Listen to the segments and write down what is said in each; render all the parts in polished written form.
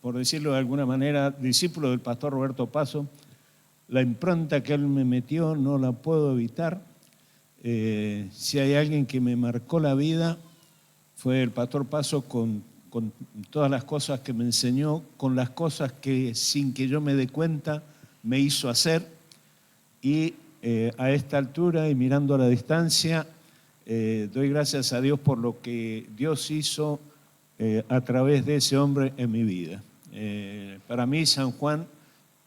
por decirlo de alguna manera, discípulo del pastor Roberto Paso. La impronta que él me metió no la puedo evitar. Si hay alguien que me marcó la vida, fue el pastor Paso con todas las cosas que me enseñó, con las cosas que sin que yo me dé cuenta me hizo hacer. Y a esta altura y mirando a la distancia, doy gracias a Dios por lo que Dios hizo a través de ese hombre en mi vida. Para mí San Juan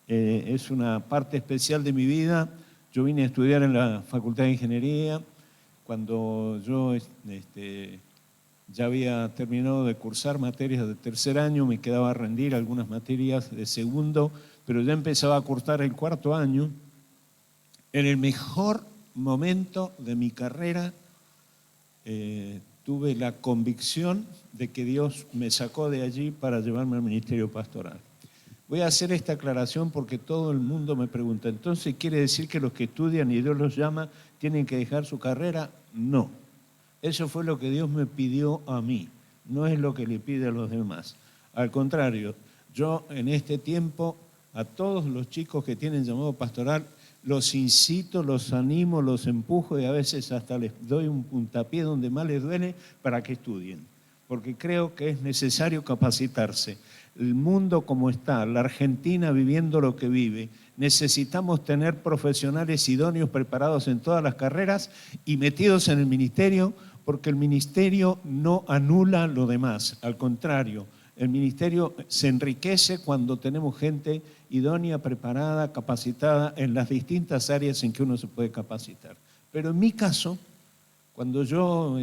es una parte especial de mi vida. Yo vine a estudiar en la Facultad de Ingeniería. Cuando yo ya había terminado de cursar materias de tercer año, me quedaba a rendir algunas materias de segundo, pero ya empezaba a cursar el cuarto año. En el mejor momento de mi carrera, tuve la convicción de que Dios me sacó de allí para llevarme al ministerio pastoral. Voy a hacer esta aclaración porque todo el mundo me pregunta, ¿entonces quiere decir que los que estudian y Dios los llama tienen que dejar su carrera? No. Eso fue lo que Dios me pidió a mí, no es lo que le pide a los demás. Al contrario, yo en este tiempo a todos los chicos que tienen llamado pastoral los incito, los animo, los empujo y a veces hasta les doy un puntapié donde más les duele para que estudien, porque creo que es necesario capacitarse. El mundo como está, la Argentina viviendo lo que vive, necesitamos tener profesionales idóneos preparados en todas las carreras y metidos en el ministerio, porque el ministerio no anula lo demás, al contrario, el ministerio se enriquece cuando tenemos gente idónea, preparada, capacitada en las distintas áreas en que uno se puede capacitar. Pero en mi caso, cuando yo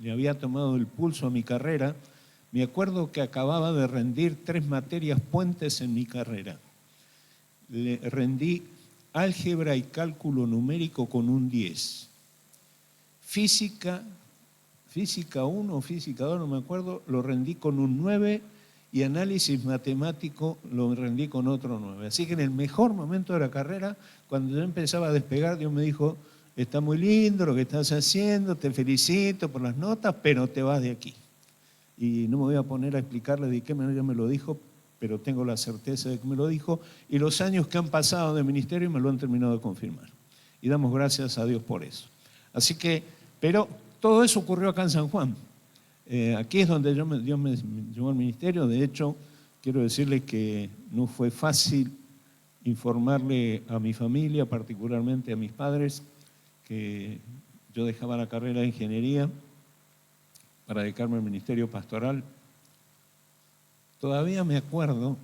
le había tomado el pulso a mi carrera, me acuerdo que acababa de rendir 3 materias puentes en mi carrera. Le rendí álgebra y cálculo numérico con un 10. Física 1 o física 2, no me acuerdo, lo rendí con un 9 y análisis matemático lo rendí con otro 9. Así que en el mejor momento de la carrera, cuando yo empezaba a despegar, Dios me dijo, está muy lindo lo que estás haciendo, te felicito por las notas, pero te vas de aquí. Y no me voy a poner a explicarle de qué manera me lo dijo, pero tengo la certeza de que me lo dijo, y los años que han pasado de ministerio me lo han terminado de confirmar. Y damos gracias a Dios por eso. Así que, pero todo eso ocurrió acá en San Juan. Aquí es donde Dios me llevó al ministerio. De hecho, quiero decirles que no fue fácil informarle a mi familia, particularmente a mis padres, que yo dejaba la carrera de ingeniería para dedicarme al ministerio pastoral. Todavía me acuerdo,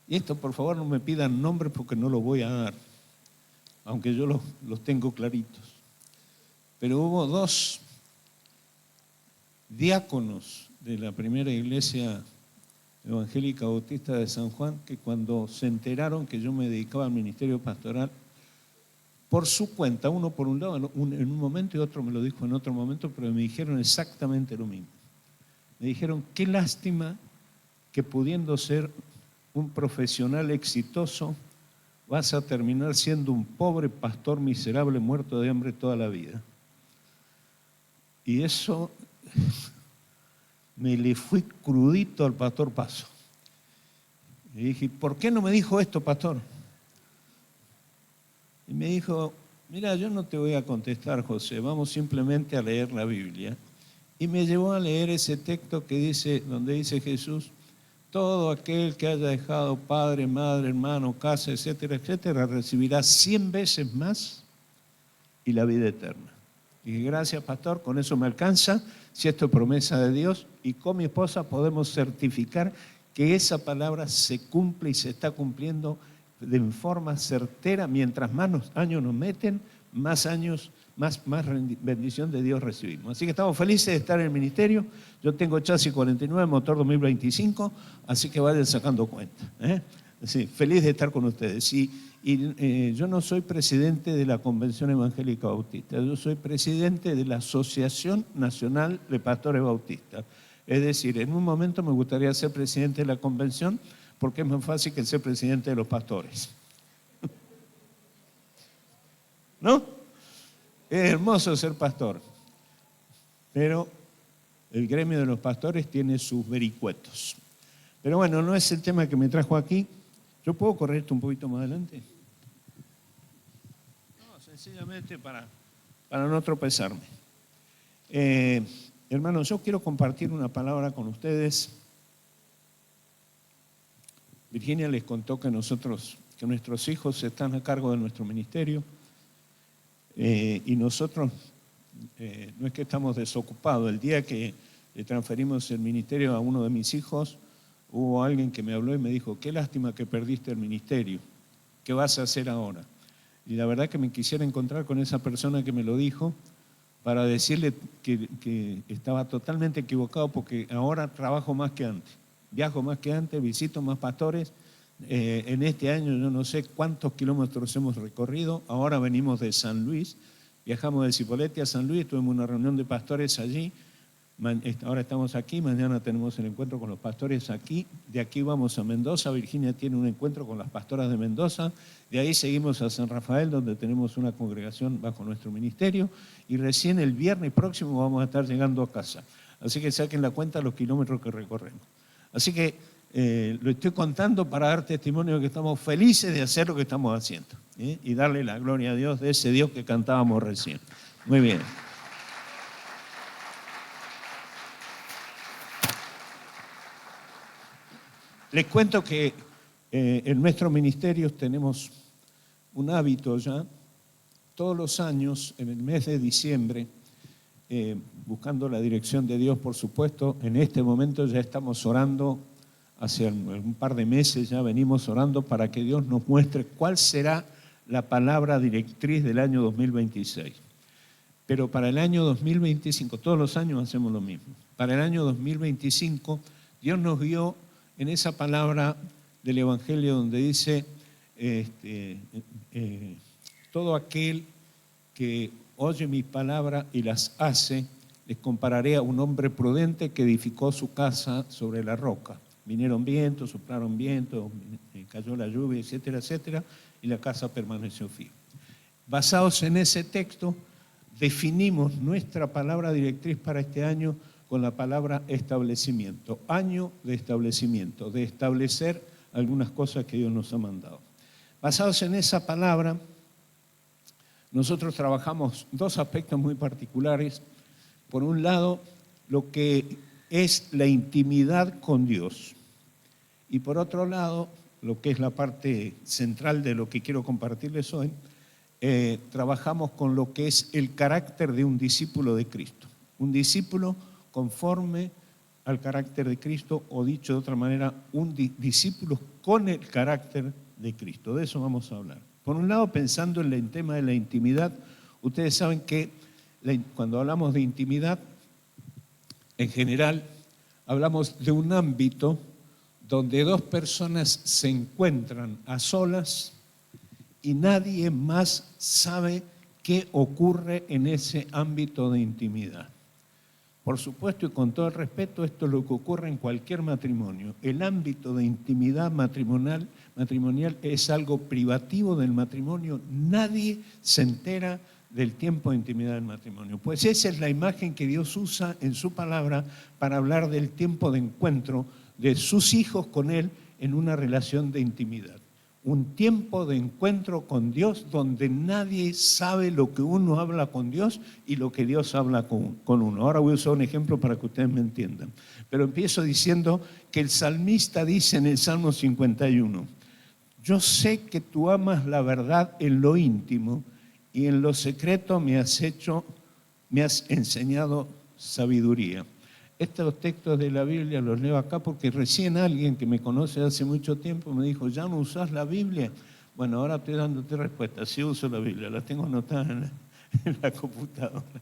y esto por favor no me pidan nombres porque no los voy a dar, aunque yo los tengo claritos. Pero hubo 2 diáconos de la primera iglesia evangélica bautista de San Juan que cuando se enteraron que yo me dedicaba al ministerio pastoral, por su cuenta, uno por un lado en un momento y otro me lo dijo en otro momento, pero me dijeron exactamente lo mismo. Me dijeron, qué lástima que pudiendo ser un profesional exitoso, vas a terminar siendo un pobre pastor miserable muerto de hambre toda la vida. Y eso me le fui crudito al pastor Paso. Y dije, ¿por qué no me dijo esto, pastor? Y me dijo, mira, yo no te voy a contestar, José, vamos simplemente a leer la Biblia. Y me llevó a leer ese texto que dice, donde dice Jesús, todo aquel que haya dejado padre, madre, hermano, casa, etcétera, etcétera, recibirá 100 veces más y la vida eterna. Y dije, gracias, pastor, con eso me alcanza, si esto es promesa de Dios, y con mi esposa podemos certificar que esa palabra se cumple y se está cumpliendo de forma certera. Mientras más años nos meten, más años, más bendición de Dios recibimos. Así que estamos felices de estar en el ministerio. Yo tengo chasis 49, motor 2025, así que vayan sacando cuenta. Sí, feliz de estar con ustedes. Y yo no soy presidente de la Convención Evangélica Bautista, yo soy presidente de la Asociación Nacional de Pastores Bautistas. Es decir, en un momento me gustaría ser presidente de la convención porque es más fácil que ser presidente de los pastores. ¿No? Es hermoso ser pastor, pero el gremio de los pastores tiene sus vericuetos. Pero bueno, no es el tema que me trajo aquí. ¿Yo puedo correr esto un poquito más adelante? No, sencillamente para no tropezarme. Hermanos, yo quiero compartir una palabra con ustedes. Virginia les contó que nuestros hijos están a cargo de nuestro ministerio y nosotros no es que estamos desocupados. El día que le transferimos el ministerio a uno de mis hijos, hubo alguien que me habló y me dijo, qué lástima que perdiste el ministerio, ¿qué vas a hacer ahora? Y la verdad que me quisiera encontrar con esa persona que me lo dijo para decirle que estaba totalmente equivocado porque ahora trabajo más que antes, viajo más que antes, visito más pastores. En este año yo no sé cuántos kilómetros hemos recorrido, ahora venimos de San Luis, viajamos de Cipolletti a San Luis, tuvimos una reunión de pastores allí. Ahora estamos aquí, mañana tenemos el encuentro con los pastores aquí, de aquí vamos a Mendoza, Virginia tiene un encuentro con las pastoras de Mendoza, de ahí seguimos a San Rafael, donde tenemos una congregación bajo nuestro ministerio, y recién el viernes próximo vamos a estar llegando a casa. Así que saquen la cuenta los kilómetros que recorremos. Así que lo estoy contando para dar testimonio de que estamos felices de hacer lo que estamos haciendo, y darle la gloria a Dios de ese Dios que cantábamos recién. Muy bien. Les cuento que en nuestros ministerios tenemos un hábito ya, todos los años, en el mes de diciembre, buscando la dirección de Dios, por supuesto, en este momento ya estamos orando, hace un par de meses ya venimos orando para que Dios nos muestre cuál será la palabra directriz del año 2026. Pero para el año 2025, todos los años hacemos lo mismo, para el año 2025 Dios nos dio en esa palabra del Evangelio donde dice, todo aquel que oye mi palabra y las hace, les compararé a un hombre prudente que edificó su casa sobre la roca. Vinieron vientos, soplaron vientos, cayó la lluvia, etcétera, etcétera, y la casa permaneció firme. Basados en ese texto, definimos nuestra palabra directriz para este año con la palabra establecimiento, año de establecimiento, de establecer algunas cosas que Dios nos ha mandado. Basados en esa palabra, nosotros trabajamos dos aspectos muy particulares. Por un lado, lo que es la intimidad con Dios. Y por otro lado, lo que es la parte central de lo que quiero compartirles hoy, trabajamos con lo que es el carácter de un discípulo de Cristo. Un discípulo conforme al carácter de Cristo, o dicho de otra manera, un discípulo con el carácter de Cristo. De eso vamos a hablar. Por un lado, pensando en el tema de la intimidad, ustedes saben que cuando hablamos de intimidad, en general, hablamos de un ámbito donde dos personas se encuentran a solas y nadie más sabe qué ocurre en ese ámbito de intimidad. Por supuesto, y con todo el respeto, esto es lo que ocurre en cualquier matrimonio. El ámbito de intimidad matrimonial es algo privativo del matrimonio. Nadie se entera del tiempo de intimidad del matrimonio. Pues esa es la imagen que Dios usa en su palabra para hablar del tiempo de encuentro de sus hijos con Él en una relación de intimidad. Un tiempo de encuentro con Dios donde nadie sabe lo que uno habla con Dios y lo que Dios habla con uno. Ahora voy a usar un ejemplo para que ustedes me entiendan. Pero empiezo diciendo que el salmista dice en el Salmo 51, yo sé que tú amas la verdad en lo íntimo y en lo secreto me has enseñado sabiduría. Estos textos de la Biblia los leo acá porque recién alguien que me conoce hace mucho tiempo me dijo, ¿ya no usás la Biblia? Bueno, ahora estoy dándote respuesta, sí uso la Biblia, la tengo anotada en la computadora.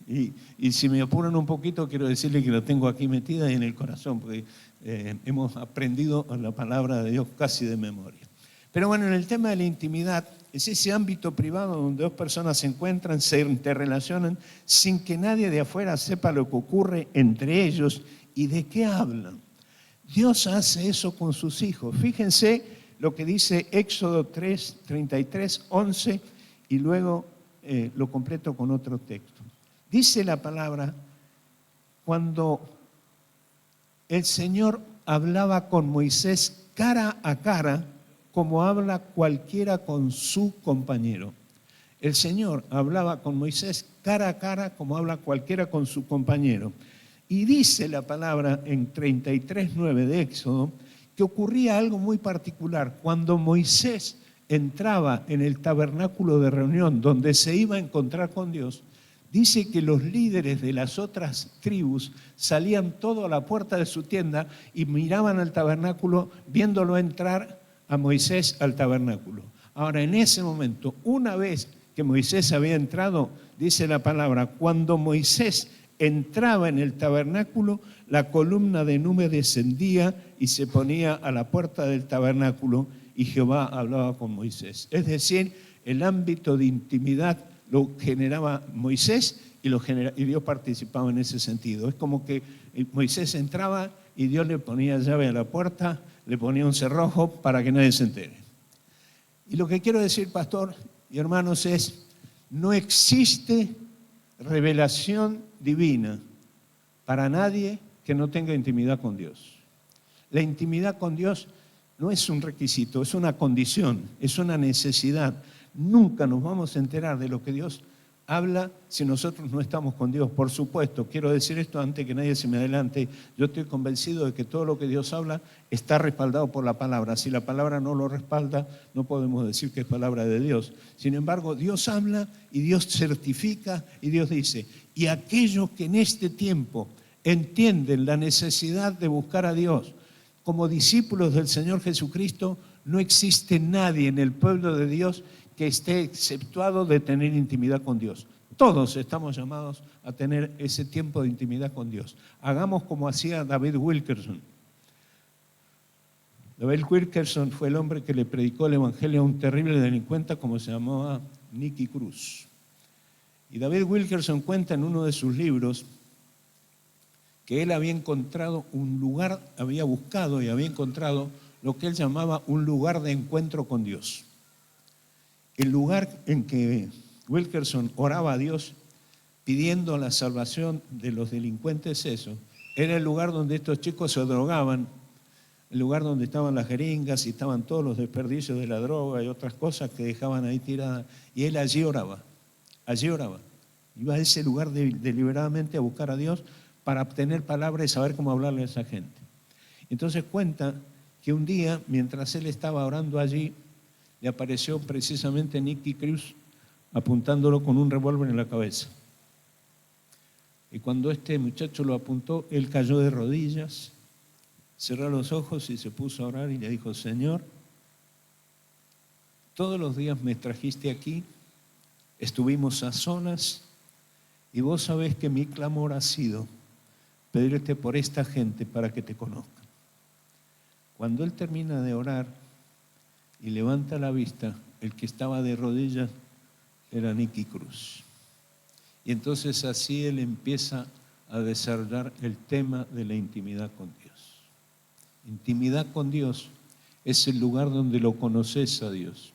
Y si me apuran un poquito, quiero decirle que la tengo aquí metida y en el corazón, porque hemos aprendido la palabra de Dios casi de memoria. Pero bueno, en el tema de la intimidad, es ese ámbito privado donde dos personas se encuentran, se interrelacionan, sin que nadie de afuera sepa lo que ocurre entre ellos y de qué hablan. Dios hace eso con sus hijos. Fíjense lo que dice Éxodo 3, 33, 11, y luego lo completo con otro texto. Dice la palabra, cuando el Señor hablaba con Moisés cara a cara, como habla cualquiera con su compañero. El Señor hablaba con Moisés cara a cara, como habla cualquiera con su compañero. Y dice la palabra en 33:9 de Éxodo que ocurría algo muy particular. Cuando Moisés entraba en el tabernáculo de reunión donde se iba a encontrar con Dios, dice que los líderes de las otras tribus salían todos a la puerta de su tienda y miraban al tabernáculo viéndolo entrar a Moisés al tabernáculo. Ahora, en ese momento, una vez que Moisés había entrado, dice la palabra, cuando Moisés entraba en el tabernáculo, la columna de nube descendía y se ponía a la puerta del tabernáculo y Jehová hablaba con Moisés. Es decir, el ámbito de intimidad lo generaba Moisés y Dios participaba en ese sentido. Es como que Moisés entraba y Dios le ponía llave a la puerta, le ponía un cerrojo para que nadie se entere. Y lo que quiero decir, pastor y hermanos, es: no existe revelación divina para nadie que no tenga intimidad con Dios. La intimidad con Dios no es un requisito, es una condición, es una necesidad. Nunca nos vamos a enterar de lo que Dios habla si nosotros no estamos con Dios. Por supuesto, quiero decir esto antes que nadie se me adelante. Yo estoy convencido de que todo lo que Dios habla está respaldado por la palabra. Si la palabra no lo respalda, no podemos decir que es palabra de Dios. Sin embargo, Dios habla y Dios certifica y Dios dice: y aquellos que en este tiempo entienden la necesidad de buscar a Dios como discípulos del Señor Jesucristo, no existe nadie en el pueblo de Dios que esté exceptuado de tener intimidad con Dios. Todos estamos llamados a tener ese tiempo de intimidad con Dios. Hagamos como hacía David Wilkerson. David Wilkerson fue el hombre que le predicó el evangelio a un terrible delincuente como se llamaba Nicky Cruz. Y David Wilkerson cuenta en uno de sus libros que él había encontrado un lugar, había buscado y había encontrado lo que él llamaba un lugar de encuentro con Dios. El lugar en que Wilkerson oraba a Dios pidiendo la salvación de los delincuentes, eso, era el lugar donde estos chicos se drogaban, el lugar donde estaban las jeringas y estaban todos los desperdicios de la droga y otras cosas que dejaban ahí tiradas. Y él allí oraba. Iba a ese lugar deliberadamente a buscar a Dios para obtener palabras y saber cómo hablarle a esa gente. Entonces cuenta que un día, mientras él estaba orando allí, le apareció precisamente Nicky Cruz apuntándolo con un revólver en la cabeza. Y cuando este muchacho lo apuntó, él cayó de rodillas, cerró los ojos y se puso a orar y le dijo: Señor, todos los días me trajiste aquí, estuvimos a solas y vos sabés que mi clamor ha sido pedirte por esta gente para que te conozcan. Cuando él termina de orar y levanta la vista, el que estaba de rodillas era Nicky Cruz. Y entonces así él empieza a desarrollar el tema de la intimidad con Dios. Intimidad con Dios es el lugar donde lo conoces a Dios.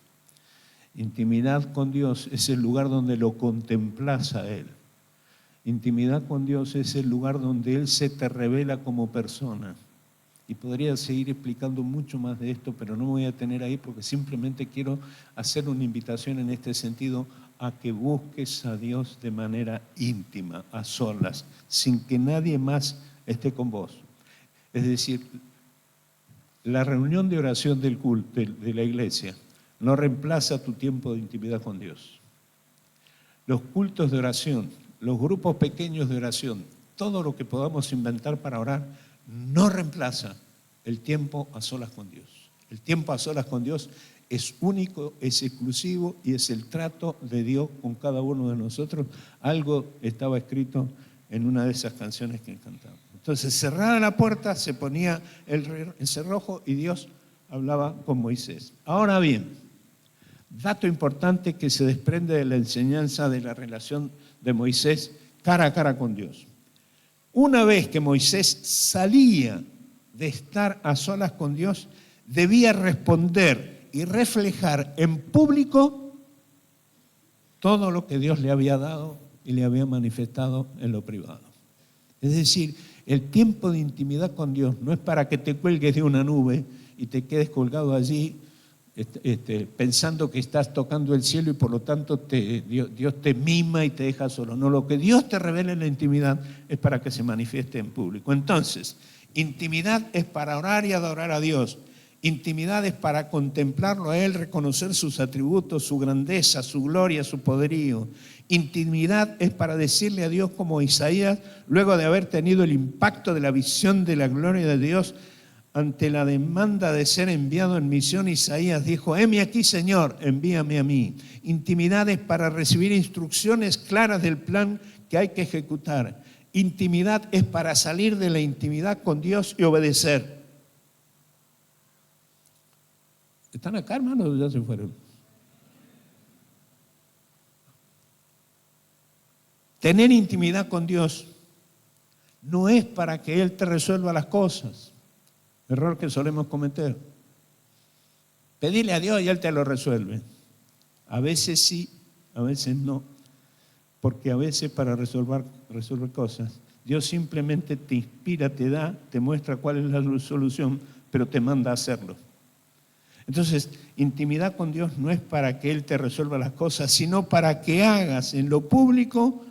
Intimidad con Dios es el lugar donde lo contemplas a Él. Intimidad con Dios es el lugar donde Él se te revela como persona. Y podría seguir explicando mucho más de esto, pero no me voy a detener ahí porque simplemente quiero hacer una invitación en este sentido a que busques a Dios de manera íntima, a solas, sin que nadie más esté con vos. Es decir, la reunión de oración del culto de la iglesia no reemplaza tu tiempo de intimidad con Dios. Los cultos de oración, los grupos pequeños de oración, todo lo que podamos inventar para orar, no reemplaza el tiempo a solas con Dios. El tiempo a solas con Dios es único, es exclusivo y es el trato de Dios con cada uno de nosotros. Algo estaba escrito en una de esas canciones que cantamos. Entonces, cerrada la puerta, se ponía el cerrojo y Dios hablaba con Moisés. Ahora bien, dato importante que se desprende de la enseñanza de la relación de Moisés cara a cara con Dios. Una vez que Moisés salía de estar a solas con Dios, debía responder y reflejar en público todo lo que Dios le había dado y le había manifestado en lo privado. Es decir, el tiempo de intimidad con Dios no es para que te cuelgues de una nube y te quedes colgado allí pensando que estás tocando el cielo y por lo tanto Dios te mima y te deja solo. No, lo que Dios te revela en la intimidad es para que se manifieste en público. Entonces, intimidad es para orar y adorar a Dios. Intimidad es para contemplarlo a Él, reconocer sus atributos, su grandeza, su gloria, su poderío. Intimidad es para decirle a Dios como Isaías, luego de haber tenido el impacto de la visión de la gloria de Dios, ante la demanda de ser enviado en misión, Isaías dijo: heme aquí, Señor, envíame a mí. Intimidad es para recibir instrucciones claras del plan que hay que ejecutar. Intimidad es para salir de la intimidad con Dios y obedecer. ¿Están acá, hermanos, o ya se fueron? Tener intimidad con Dios no es para que Él te resuelva las cosas. Error que solemos cometer. Pedirle a Dios y Él te lo resuelve. A veces sí, a veces no. Porque a veces para resolver cosas, Dios simplemente te inspira, te da, te muestra cuál es la solución, pero te manda a hacerlo. Entonces, intimidad con Dios no es para que Él te resuelva las cosas, sino para que hagas en lo público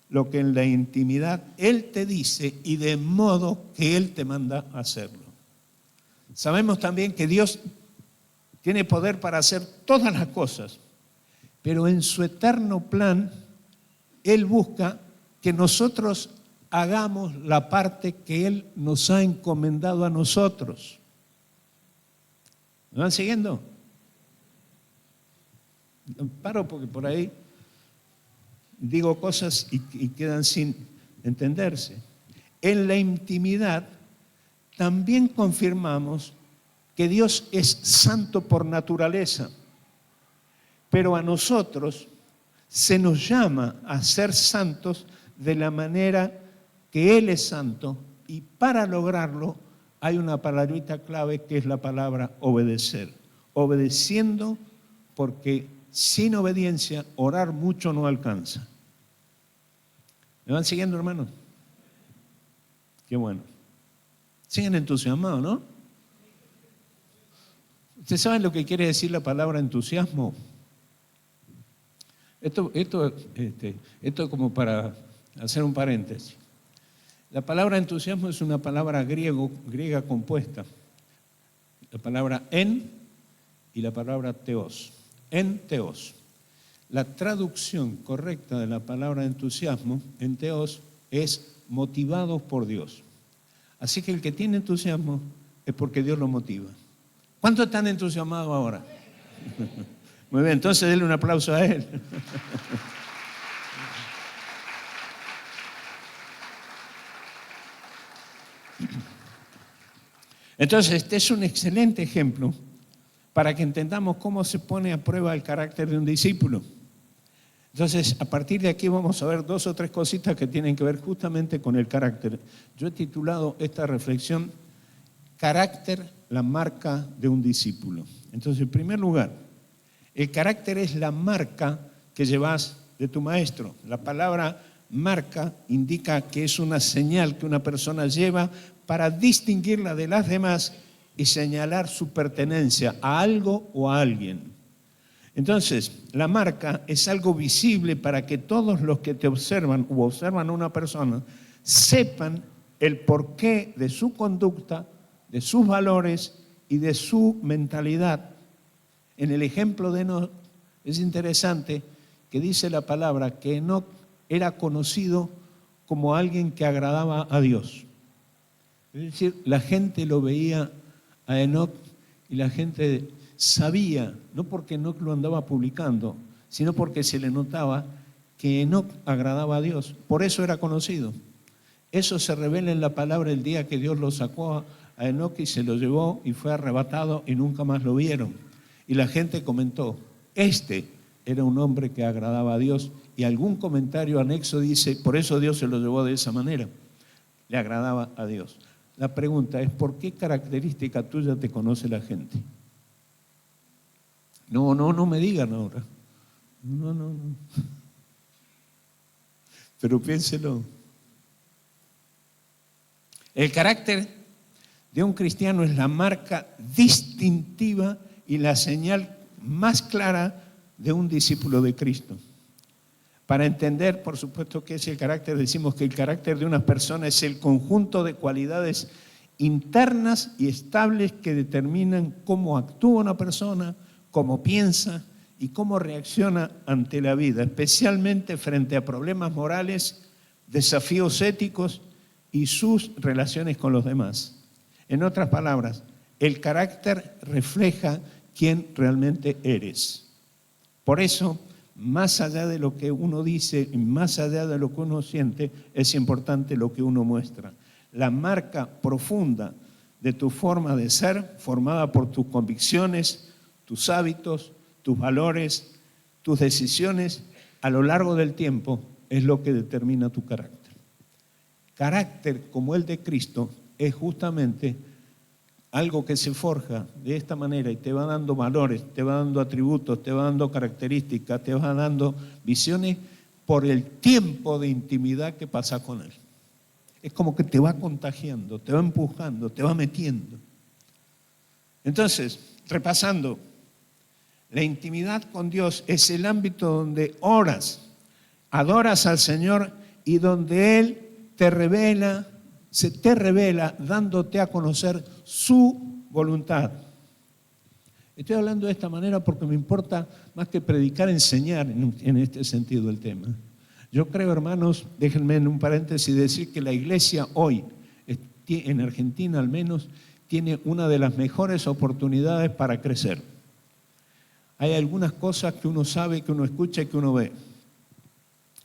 lo que en la intimidad Él te dice y de modo que Él te manda a hacerlo. Sabemos también que Dios tiene poder para hacer todas las cosas, pero en su eterno plan, Él busca que nosotros hagamos la parte que Él nos ha encomendado a nosotros. ¿Me van siguiendo? Paro porque por ahí digo cosas y quedan sin entenderse. En la intimidad también confirmamos que Dios es santo por naturaleza, pero a nosotros se nos llama a ser santos de la manera que Él es santo, y para lograrlo hay una palabrita clave que es la palabra obedecer. Obedeciendo, porque sin obediencia orar mucho no alcanza. ¿Me van siguiendo, hermanos? Qué bueno. Siguen entusiasmados, ¿no? ¿Ustedes saben lo que quiere decir la palabra entusiasmo? Esto es como para hacer un paréntesis. La palabra entusiasmo es una palabra griega compuesta. La palabra en y la palabra teos. En teos. La traducción correcta de la palabra entusiasmo en teos es motivados por Dios. Así que el que tiene entusiasmo es porque Dios lo motiva. ¿Cuántos están entusiasmados ahora? Muy bien, entonces denle un aplauso a Él. Entonces, este es un excelente ejemplo para que entendamos cómo se pone a prueba el carácter de un discípulo. Entonces, a partir de aquí vamos a ver 2 o 3 cositas que tienen que ver justamente con el carácter. Yo he titulado esta reflexión: Carácter, la marca de un discípulo. Entonces, en primer lugar, el carácter es la marca que llevas de tu maestro. La palabra marca indica que es una señal que una persona lleva para distinguirla de las demás y señalar su pertenencia a algo o a alguien. Entonces, la marca es algo visible para que todos los que te observan o observan a una persona sepan el porqué de su conducta, de sus valores y de su mentalidad. En el ejemplo de Enoc es interesante que dice la palabra que Enoc era conocido como alguien que agradaba a Dios. Es decir, la gente lo veía a Enoc y la gente sabía, no porque Enoc lo andaba publicando, sino porque se le notaba que Enoc agradaba a Dios. Por eso era conocido. Eso se revela en la palabra el día que Dios lo sacó a Enoc y se lo llevó y fue arrebatado y nunca más lo vieron. Y la gente comentó: este era un hombre que agradaba a Dios. Y algún comentario anexo dice: por eso Dios se lo llevó de esa manera. Le agradaba a Dios. La pregunta es: ¿por qué característica tuya te conoce la gente? No me digan ahora. No. Pero piénselo. El carácter de un cristiano es la marca distintiva y la señal más clara de un discípulo de Cristo. Para entender, por supuesto, qué es el carácter, decimos que el carácter de una persona es el conjunto de cualidades internas y estables que determinan cómo actúa una persona, cómo piensa y cómo reacciona ante la vida, especialmente frente a problemas morales, desafíos éticos y sus relaciones con los demás. En otras palabras, el carácter refleja quién realmente eres. Por eso, más allá de lo que uno dice y más allá de lo que uno siente, es importante lo que uno muestra. La marca profunda de tu forma de ser, formada por tus convicciones, tus hábitos, tus valores, tus decisiones, a lo largo del tiempo, es lo que determina tu carácter. Carácter como el de Cristo es justamente algo que se forja de esta manera y te va dando valores, te va dando atributos, te va dando características, te va dando visiones por el tiempo de intimidad que pasa con Él. Es como que te va contagiando, te va empujando, te va metiendo. Entonces, repasando, la intimidad con Dios es el ámbito donde oras, adoras al Señor y donde Él se te revela dándote a conocer su voluntad. Estoy hablando de esta manera porque me importa más que predicar, enseñar en este sentido el tema. Yo creo, hermanos, déjenme en un paréntesis decir que la iglesia hoy, en Argentina al menos, tiene una de las mejores oportunidades para crecer. Hay algunas cosas que uno sabe, que uno escucha y que uno ve.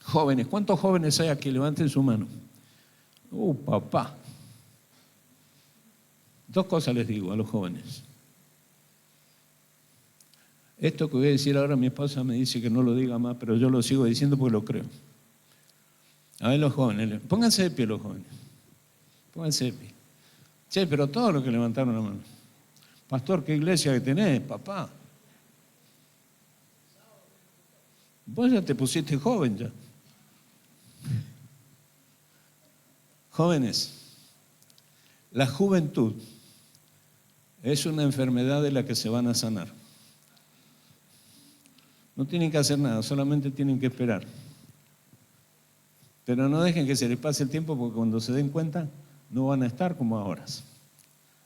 Jóvenes, ¿cuántos jóvenes hay aquí? Levanten su mano. Papá. Dos cosas les digo a los jóvenes. Esto que voy a decir ahora, mi esposa me dice que no lo diga más, pero yo lo sigo diciendo porque lo creo. A ver los jóvenes, pónganse de pie los jóvenes. Pónganse de pie. Che, pero todos los que levantaron la mano. Pastor, ¿qué iglesia que tenés, papá? Vos ya te pusiste joven ya. Jóvenes, la juventud es una enfermedad de la que se van a sanar. No tienen que hacer nada, solamente tienen que esperar. Pero no dejen que se les pase el tiempo porque cuando se den cuenta no van a estar como ahora.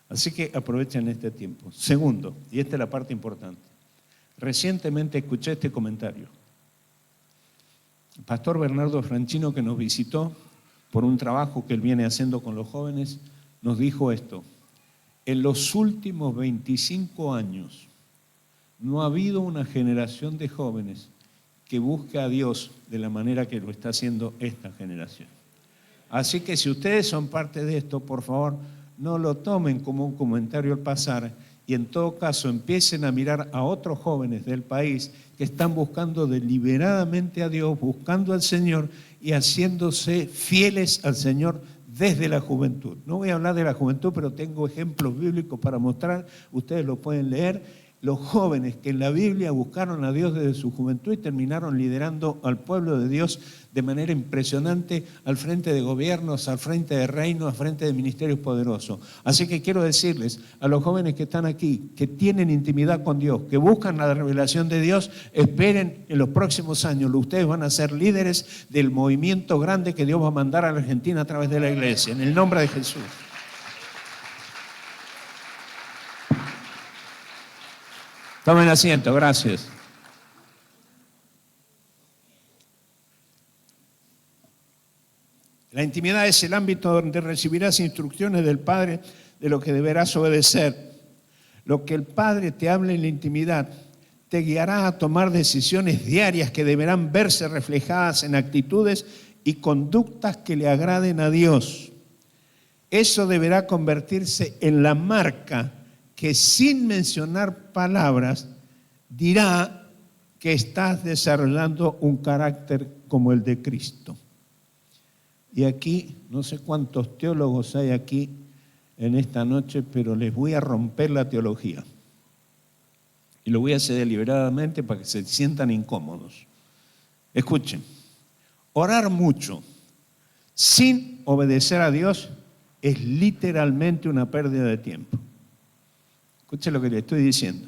Así que aprovechen este tiempo. Segundo, y esta es la parte importante. Recientemente escuché este comentario. El pastor Bernardo Franchino, que nos visitó por un trabajo que él viene haciendo con los jóvenes, nos dijo esto: en los últimos 25 años no ha habido una generación de jóvenes que busque a Dios de la manera que lo está haciendo esta generación. Así que si ustedes son parte de esto, por favor, no lo tomen como un comentario al pasar y en todo caso empiecen a mirar a otros jóvenes del país que están buscando deliberadamente a Dios, buscando al Señor y haciéndose fieles al Señor desde la juventud. No voy a hablar de la juventud, pero tengo ejemplos bíblicos para mostrar, ustedes lo pueden leer. Los jóvenes que en la Biblia buscaron a Dios desde su juventud y terminaron liderando al pueblo de Dios de manera impresionante al frente de gobiernos, al frente de reinos, al frente de ministerios poderosos. Así que quiero decirles a los jóvenes que están aquí, que tienen intimidad con Dios, que buscan la revelación de Dios, esperen en los próximos años. Ustedes van a ser líderes del movimiento grande que Dios va a mandar a la Argentina a través de la iglesia, en el nombre de Jesús. Tomen asiento, gracias. La intimidad es el ámbito donde recibirás instrucciones del Padre de lo que deberás obedecer. Lo que el Padre te hable en la intimidad te guiará a tomar decisiones diarias que deberán verse reflejadas en actitudes y conductas que le agraden a Dios. Eso deberá convertirse en la marca que sin mencionar palabras dirá que estás desarrollando un carácter como el de Cristo. Y aquí, no sé cuántos teólogos hay aquí en esta noche, pero les voy a romper la teología. Y lo voy a hacer deliberadamente para que se sientan incómodos. Escuchen, orar mucho sin obedecer a Dios es literalmente una pérdida de tiempo. Escuche lo que le estoy diciendo.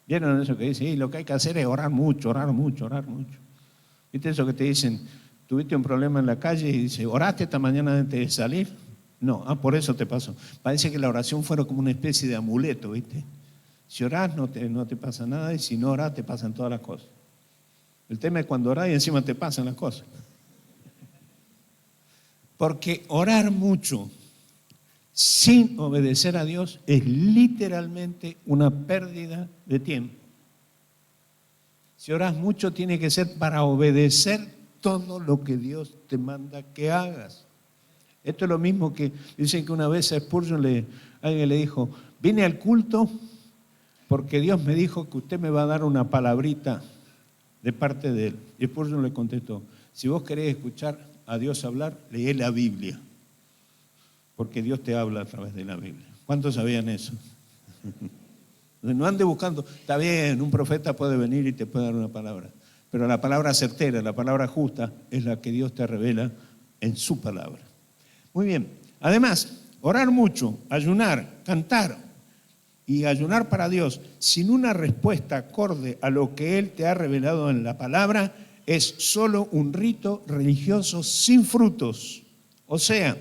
¿Vieron eso que dice? Y lo que hay que hacer es orar mucho, orar mucho, orar mucho. ¿Viste eso que te dicen? Tuviste un problema en la calle y dice, ¿oraste esta mañana antes de salir? No, por eso te pasó. Parece que la oración fuera como una especie de amuleto, ¿viste? Si orás no te pasa nada y si no orás te pasan todas las cosas. El tema es cuando orás y encima te pasan las cosas. Porque orar mucho sin obedecer a Dios es literalmente una pérdida de tiempo. Si oras mucho tiene que ser para obedecer todo lo que Dios te manda que hagas. Esto es lo mismo que dicen que una vez a Spurgeon alguien le dijo, vine al culto porque Dios me dijo que usted me va a dar una palabrita de parte de Él. Y Spurgeon le contestó, si vos querés escuchar a Dios hablar, lee la Biblia, porque Dios te habla a través de la Biblia. ¿Cuántos sabían eso? No ande buscando, está bien, un profeta puede venir y te puede dar una palabra, pero la palabra certera, la palabra justa, es la que Dios te revela en su palabra. Muy bien, además, orar mucho, ayunar, cantar y ayunar para Dios sin una respuesta acorde a lo que Él te ha revelado en la palabra es solo un rito religioso sin frutos. O sea,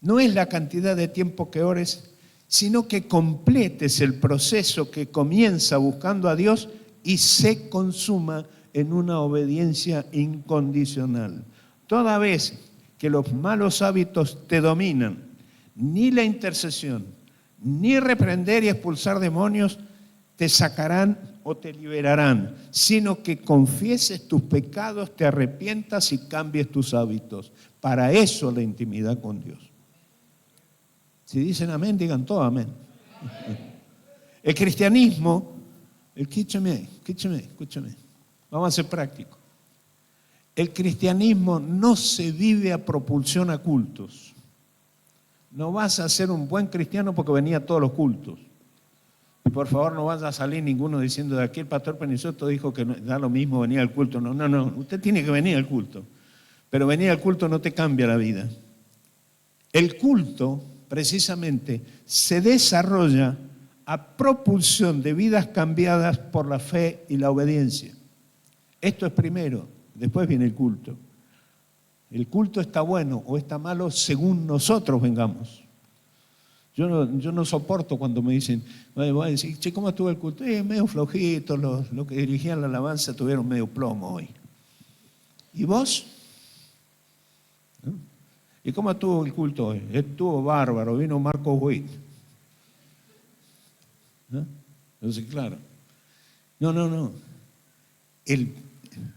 no es la cantidad de tiempo que ores, sino que completes el proceso que comienza buscando a Dios y se consuma en una obediencia incondicional. Toda vez que los malos hábitos te dominan, ni la intercesión, ni reprender y expulsar demonios te sacarán o te liberarán, sino que confieses tus pecados, te arrepientas y cambies tus hábitos. Para eso la intimidad con Dios. Si dicen amén, digan todo amén. El cristianismo, escúchame, vamos a ser prácticos. El cristianismo no se vive a propulsión a cultos. No vas a ser un buen cristiano porque venía a todos los cultos. Y por favor no vaya a salir ninguno diciendo de aquí el pastor Penisoto dijo que da lo mismo venir al culto. No, usted tiene que venir al culto. Pero venir al culto no te cambia la vida. El culto precisamente se desarrolla a propulsión de vidas cambiadas por la fe y la obediencia. Esto es primero, después viene el culto. El culto está bueno o está malo según nosotros vengamos. Yo no soporto cuando me dicen, voy a decir, che, ¿cómo estuvo el culto? Medio flojito, los que dirigían la alabanza tuvieron medio plomo hoy. ¿Y vos? ¿No? ¿Y cómo estuvo el culto hoy? Estuvo bárbaro, vino Marco Witt. ¿No? Entonces, claro. No.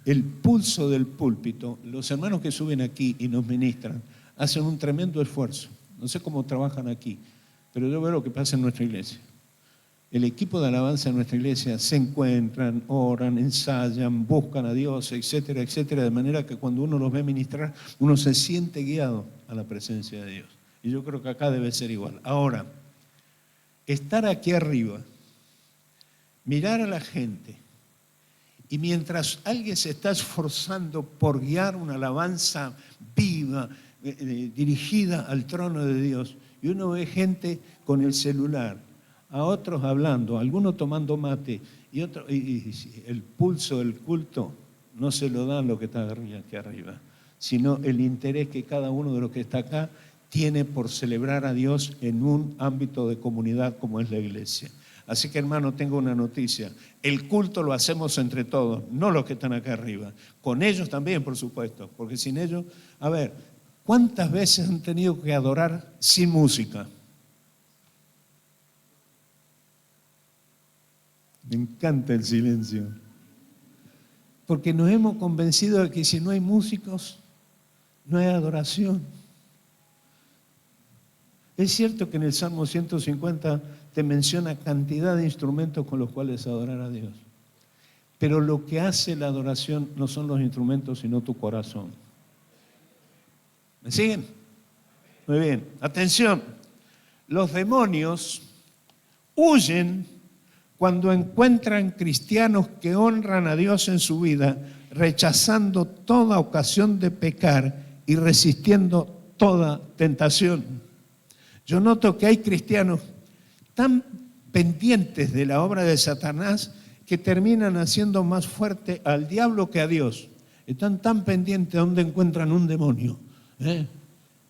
El pulso del púlpito, los hermanos que suben aquí y nos ministran, hacen un tremendo esfuerzo. No sé cómo trabajan aquí, pero yo veo lo que pasa en nuestra iglesia. El equipo de alabanza en nuestra iglesia se encuentran, oran, ensayan, buscan a Dios, etcétera, etcétera, de manera que cuando uno los ve ministrar, uno se siente guiado a la presencia de Dios. Y yo creo que acá debe ser igual. Ahora, estar aquí arriba, mirar a la gente, y mientras alguien se está esforzando por guiar una alabanza viva, dirigida al trono de Dios, y uno ve gente con el celular, a otros hablando, algunos tomando mate, y el pulso del culto no se lo dan lo que está aquí arriba, sino el interés que cada uno de los que está acá tiene por celebrar a Dios en un ámbito de comunidad como es la iglesia. Así que, hermano, tengo una noticia. El culto lo hacemos entre todos, no los que están acá arriba. Con ellos también, por supuesto, porque sin ellos, a ver, ¿cuántas veces han tenido que adorar sin música? Me encanta el silencio. Porque nos hemos convencido de que si no hay músicos, no hay adoración. Es cierto que en el Salmo 150 te menciona cantidad de instrumentos con los cuales adorar a Dios. Pero lo que hace la adoración no son los instrumentos, sino tu corazón. ¿Me siguen? Muy bien. Atención. Los demonios huyen cuando encuentran cristianos que honran a Dios en su vida, rechazando toda ocasión de pecar y resistiendo toda tentación. Yo noto que hay cristianos tan pendientes de la obra de Satanás que terminan haciendo más fuerte al diablo que a Dios. Están tan pendientes de dónde encuentran un demonio.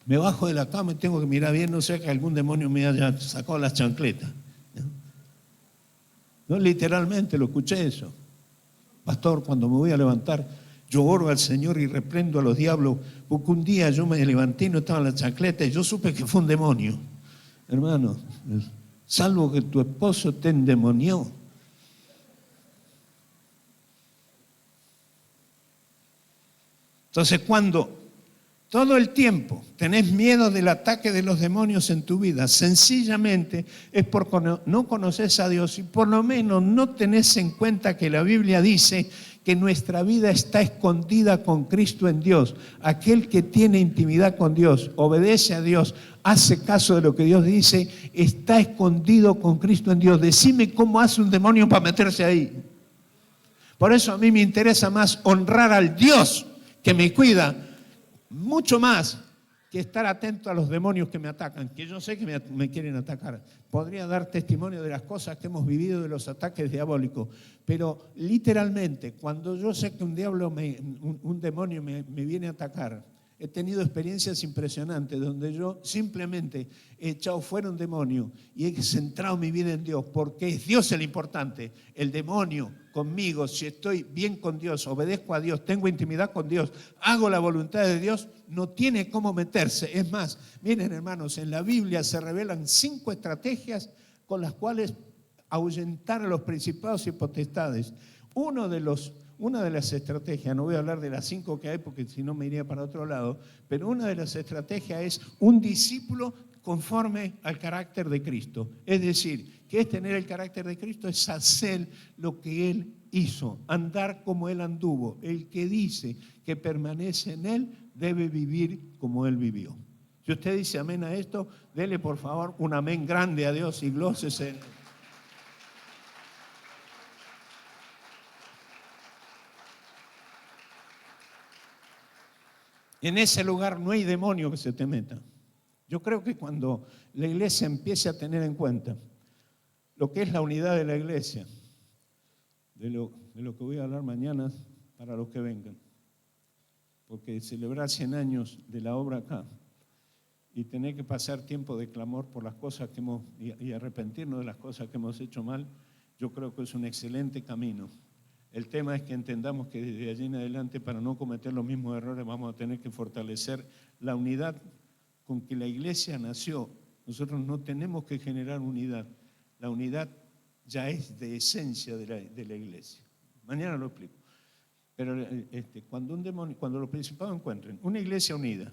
Me bajo de la cama y tengo que mirar bien, no sea que algún demonio me haya sacado las chancletas. No, literalmente lo escuché eso. Pastor, cuando me voy a levantar, yo oro al Señor y reprendo a los diablos, porque un día yo me levanté y no estaban las chancletas y yo supe que fue un demonio. Hermano, salvo que tu esposo te endemonió. Entonces, cuando todo el tiempo tenés miedo del ataque de los demonios en tu vida, sencillamente es porque no conoces a Dios y por lo menos no tenés en cuenta que la Biblia dice que nuestra vida está escondida con Cristo en Dios. Aquel que tiene intimidad con Dios, obedece a Dios, hace caso de lo que Dios dice, está escondido con Cristo en Dios. Decime cómo hace un demonio para meterse ahí. Por eso a mí me interesa más honrar al Dios que me cuida, mucho más que estar atento a los demonios que me atacan, que yo sé que me quieren atacar. Podría dar testimonio de las cosas que hemos vivido, de los ataques diabólicos, pero literalmente, cuando yo sé que un demonio me viene a atacar, he tenido experiencias impresionantes donde yo simplemente he echado fuera un demonio y he centrado mi vida en Dios, porque es Dios el importante. El demonio conmigo, si estoy bien con Dios, obedezco a Dios, tengo intimidad con Dios, hago la voluntad de Dios, no tiene cómo meterse. Es más, miren hermanos, en la Biblia se revelan 5 estrategias con las cuales ahuyentar a los principados y potestades. Una de las estrategias, no voy a hablar de las 5 que hay porque si no me iría para otro lado, pero una de las estrategias es un discípulo conforme al carácter de Cristo. Es decir, ¿qué es tener el carácter de Cristo? Es hacer lo que Él hizo, andar como Él anduvo. El que dice que permanece en Él debe vivir como Él vivió. Si usted dice amén a esto, dele por favor un amén grande a Dios y glócese en Él. En ese lugar no hay demonio que se te meta. Yo creo que cuando la iglesia empiece a tener en cuenta lo que es la unidad de la iglesia, de lo que voy a hablar mañana para los que vengan, porque celebrar 100 años de la obra acá y tener que pasar tiempo de clamor por las cosas que y arrepentirnos de las cosas que hemos hecho mal, yo creo que es un excelente camino. El tema es que entendamos que desde allí en adelante, para no cometer los mismos errores, vamos a tener que fortalecer la unidad con que la iglesia nació. Nosotros no tenemos que generar unidad. La unidad ya es de esencia de la iglesia. Mañana lo explico. Pero cuando los principados encuentren una iglesia unida,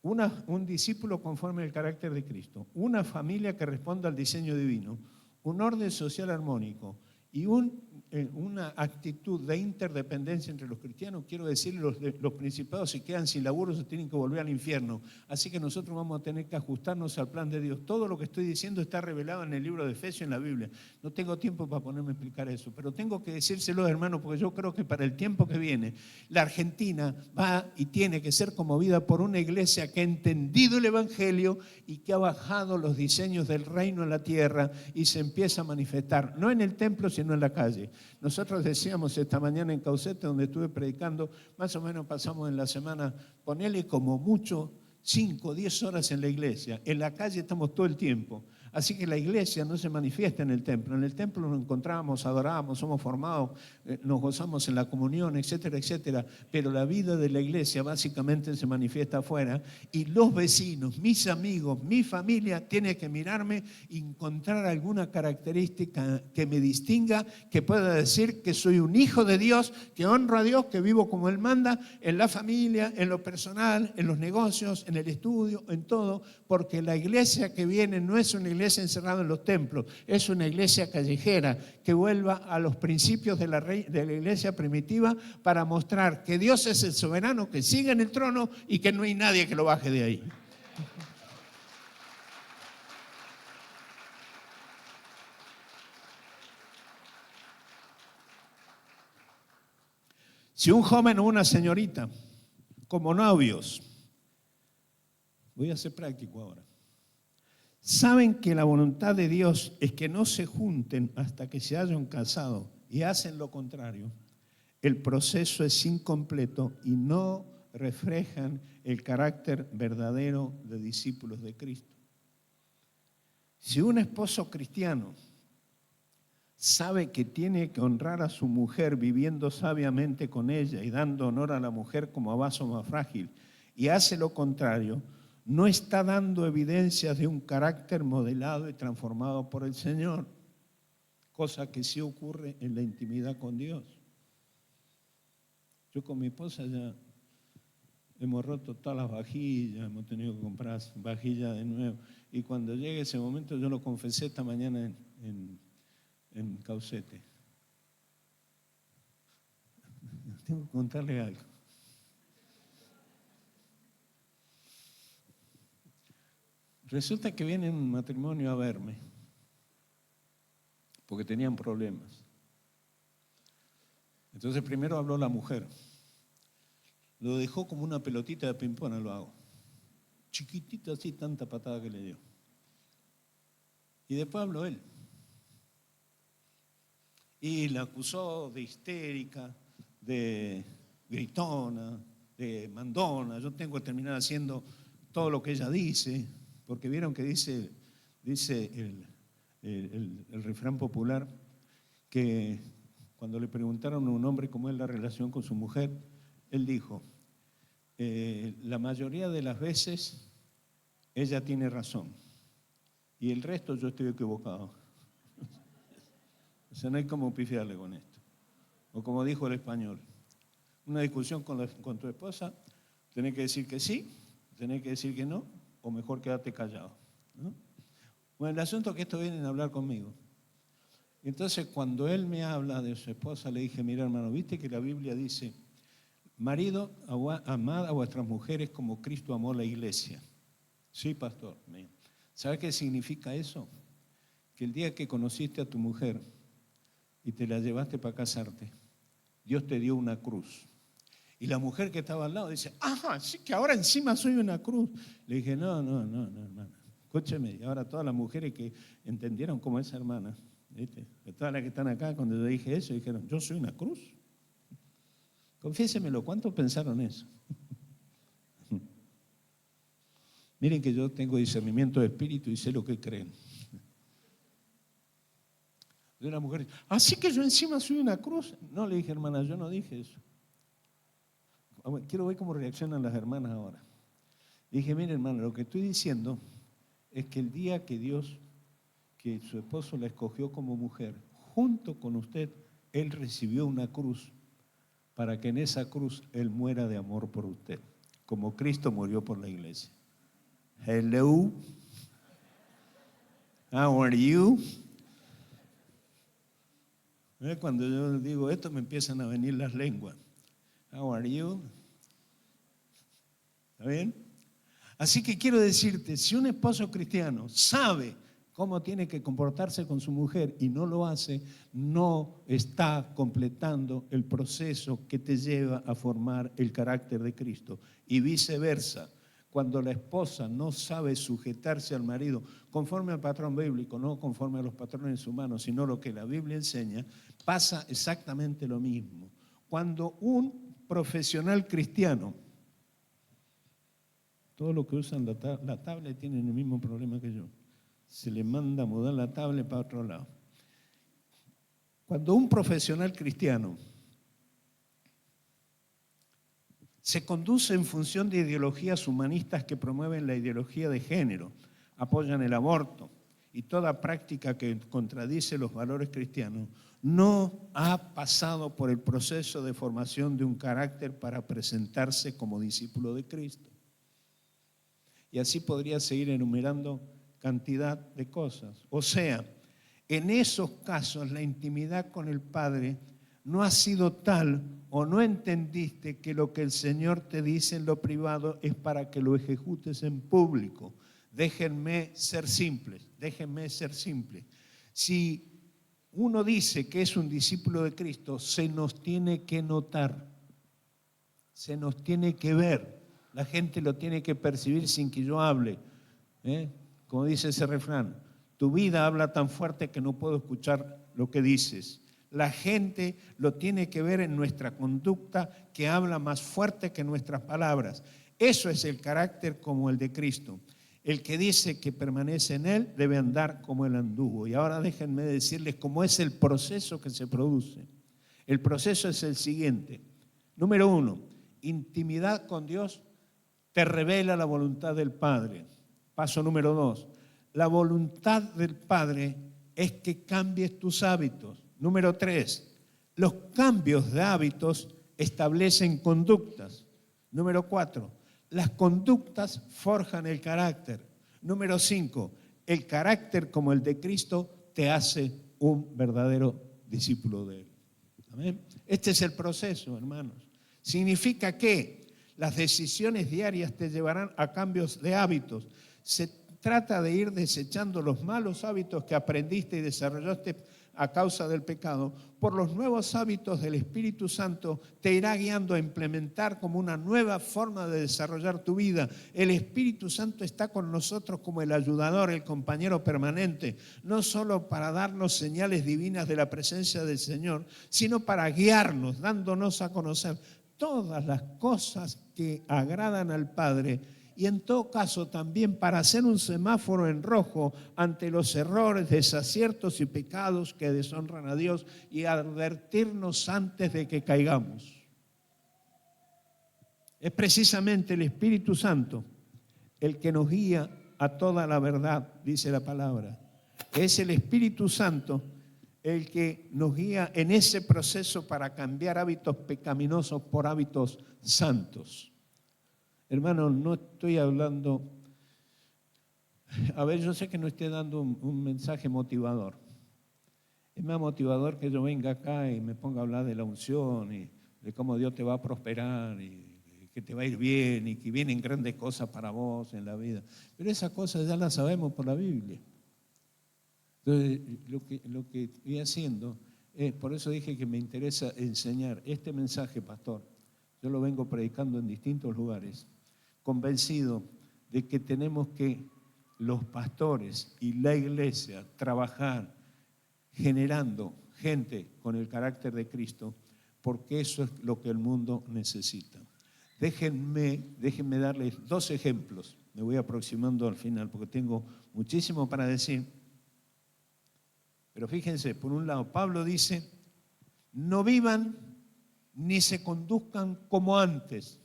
un discípulo conforme al carácter de Cristo, una familia que responda al diseño divino, un orden social armónico y una actitud de interdependencia entre los cristianos, quiero decirles, los principados se quedan sin laburo, se tienen que volver al infierno. Así que nosotros vamos a tener que ajustarnos al plan de Dios. Todo lo que estoy diciendo está revelado en el libro de Efesios, en la Biblia. No tengo tiempo para ponerme a explicar eso, pero tengo que decírselo, hermanos, porque yo creo que para el tiempo que viene, la Argentina va y tiene que ser conmovida por una iglesia que ha entendido el Evangelio y que ha bajado los diseños del reino en la tierra y se empieza a manifestar, no en el templo, sino en la calle. Nosotros decíamos esta mañana en Caucete, donde estuve predicando, más o menos pasamos en la semana, ponele como mucho 5 o 10 horas en la iglesia. En la calle estamos todo el tiempo. Así que la iglesia no se manifiesta en el templo. En el templo nos encontramos, adorábamos, somos formados, nos gozamos en la comunión, etcétera, etcétera. Pero la vida de la iglesia básicamente se manifiesta afuera y los vecinos, mis amigos, mi familia, tienen que mirarme y encontrar alguna característica que me distinga, que pueda decir que soy un hijo de Dios, que honro a Dios, que vivo como Él manda, en la familia, en lo personal, en los negocios, en el estudio, en todo, porque la iglesia que viene no es una iglesia encerrada en los templos, es una iglesia callejera que vuelva a los principios de la iglesia primitiva para mostrar que Dios es el soberano, que sigue en el trono y que no hay nadie que lo baje de ahí. Si un joven o una señorita, como novios, Voy a ser práctico ahora. Saben que la voluntad de Dios es que no se junten hasta que se hayan casado y hacen lo contrario. El proceso es incompleto y no reflejan el carácter verdadero de discípulos de Cristo. Si un esposo cristiano sabe que tiene que honrar a su mujer viviendo sabiamente con ella y dando honor a la mujer como a vaso más frágil y hace lo contrario, no está dando evidencias de un carácter modelado y transformado por el Señor, cosa que sí ocurre en la intimidad con Dios. Yo con mi esposa ya hemos roto todas las vajillas, hemos tenido que comprar vajillas de nuevo. Y cuando llegue ese momento, yo lo confesé esta mañana en Caucete. Tengo que contarle algo. Resulta que viene un matrimonio a verme, porque tenían problemas. Entonces primero habló la mujer. Lo dejó como una pelotita de ping-pong, lo hago. Chiquitito así, tanta patada que le dio. Y después habló él. Y la acusó de histérica, de gritona, de mandona. Yo tengo que terminar haciendo todo lo que ella dice, porque vieron que dice el refrán popular que cuando le preguntaron a un hombre cómo es la relación con su mujer, él dijo, la mayoría de las veces ella tiene razón y el resto yo estoy equivocado. O sea, no hay como pifiarle con esto. O como dijo el español, una discusión con tu esposa, tenés que decir que sí, tenés que decir que no, o mejor quédate callado, ¿no? Bueno, el asunto es que estos vienen a hablar conmigo. Entonces, cuando él me habla de su esposa, le dije, mira hermano, ¿viste que la Biblia dice, marido, amad a vuestras mujeres como Cristo amó la iglesia? Sí, pastor. ¿Sabe qué significa eso? Que el día que conociste a tu mujer y te la llevaste para casarte, Dios te dio una cruz. Y la mujer que estaba al lado dice, ajá, sí que ahora encima soy una cruz. Le dije, no, hermana, escúcheme. Y ahora todas las mujeres que entendieron como esa hermana, ¿viste? Todas las que están acá, cuando yo dije eso, dijeron, yo soy una cruz. Confiésemelo, ¿cuántos pensaron eso? Miren que yo tengo discernimiento de espíritu y sé lo que creen. De una mujer, así que yo encima soy una cruz. No, le dije, hermana, yo no dije eso. Quiero ver cómo reaccionan las hermanas ahora. Dije, mire hermano, lo que estoy diciendo es que el día que Dios, que su esposo la escogió como mujer, junto con usted, él recibió una cruz para que en esa cruz él muera de amor por usted, como Cristo murió por la iglesia. Hello, how are you? Cuando yo digo esto me empiezan a venir las lenguas. How are you? ¿Está bien? Así que quiero decirte, si un esposo cristiano sabe cómo tiene que comportarse con su mujer y no lo hace, no está completando el proceso que te lleva a formar el carácter de Cristo. Y viceversa, cuando la esposa no sabe sujetarse al marido conforme al patrón bíblico, no conforme a los patrones humanos, sino lo que la Biblia enseña, pasa exactamente lo mismo. Cuando un profesional cristiano, todos los que usan la tablet tienen el mismo problema que yo, se le manda a mudar la tablet para otro lado. Cuando un profesional cristiano se conduce en función de ideologías humanistas que promueven la ideología de género, apoyan el aborto y toda práctica que contradice los valores cristianos, no ha pasado por el proceso de formación de un carácter para presentarse como discípulo de Cristo. Y así podría seguir enumerando cantidad de cosas. O sea, en esos casos la intimidad con el Padre no ha sido tal o no entendiste que lo que el Señor te dice en lo privado es para que lo ejecutes en público. Déjenme ser simples. Si uno dice que es un discípulo de Cristo, se nos tiene que notar, se nos tiene que ver. La gente lo tiene que percibir sin que yo hable. Como dice ese refrán, tu vida habla tan fuerte que no puedo escuchar lo que dices. La gente lo tiene que ver en nuestra conducta, que habla más fuerte que nuestras palabras. Eso es el carácter como el de Cristo. El que dice que permanece en Él debe andar como Él anduvo. Y ahora déjenme decirles cómo es el proceso que se produce. El proceso es el siguiente. Número 1, intimidad con Dios te revela la voluntad del Padre. Paso número 2, la voluntad del Padre es que cambies tus hábitos. Número 3, los cambios de hábitos establecen conductas. Número 4, las conductas forjan el carácter. Número 5, el carácter como el de Cristo te hace un verdadero discípulo de Él. ¿Amén? Este es el proceso, hermanos. Significa que las decisiones diarias te llevarán a cambios de hábitos. Se trata de ir desechando los malos hábitos que aprendiste y desarrollaste a causa del pecado, por los nuevos hábitos del Espíritu Santo te irá guiando a implementar como una nueva forma de desarrollar tu vida. El Espíritu Santo está con nosotros como el ayudador, el compañero permanente, no solo para darnos señales divinas de la presencia del Señor, sino para guiarnos, dándonos a conocer todas las cosas que agradan al Padre. Y en todo caso también para hacer un semáforo en rojo ante los errores, desaciertos y pecados que deshonran a Dios y advertirnos antes de que caigamos. Es precisamente el Espíritu Santo el que nos guía a toda la verdad, dice la palabra. Es el Espíritu Santo el que nos guía en ese proceso para cambiar hábitos pecaminosos por hábitos santos. Hermano, no estoy hablando, yo sé que no estoy dando un mensaje motivador. Es más motivador que yo venga acá y me ponga a hablar de la unción y de cómo Dios te va a prosperar y que te va a ir bien y que vienen grandes cosas para vos en la vida. Pero esas cosas ya las sabemos por la Biblia. Entonces, lo que estoy haciendo, por eso dije que me interesa enseñar este mensaje, pastor. Yo lo vengo predicando en distintos lugares, convencido de que tenemos que, los pastores y la iglesia, trabajar generando gente con el carácter de Cristo, porque eso es lo que el mundo necesita. Déjenme darles 2 ejemplos. Me voy aproximando al final porque tengo muchísimo para decir. Pero fíjense, por un lado, Pablo dice, no vivan ni se conduzcan como antes.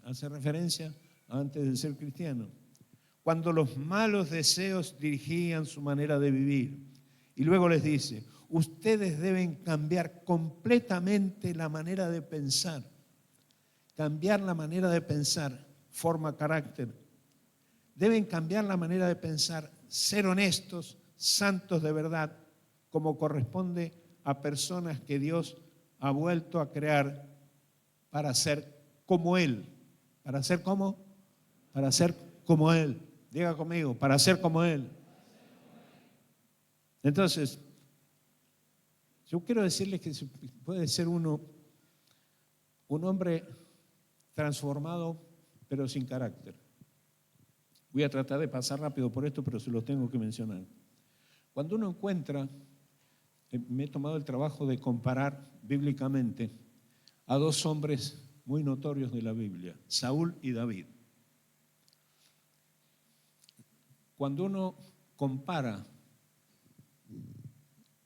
Hace referencia a antes de ser cristiano. Cuando los malos deseos dirigían su manera de vivir. Y luego les dice, ustedes deben cambiar completamente la manera de pensar. Cambiar la manera de pensar forma carácter. Deben cambiar la manera de pensar, ser honestos, santos de verdad, como corresponde a personas que Dios ha vuelto a crear para ser como Él. ¿Para ser cómo? Para ser como Él. Diga conmigo, para ser como Él. Entonces, yo quiero decirles que puede ser un hombre transformado, pero sin carácter. Voy a tratar de pasar rápido por esto, pero se lo tengo que mencionar. Cuando uno encuentra, me he tomado el trabajo de comparar bíblicamente a 2 hombres muy notorios de la Biblia, Saúl y David. Cuando uno compara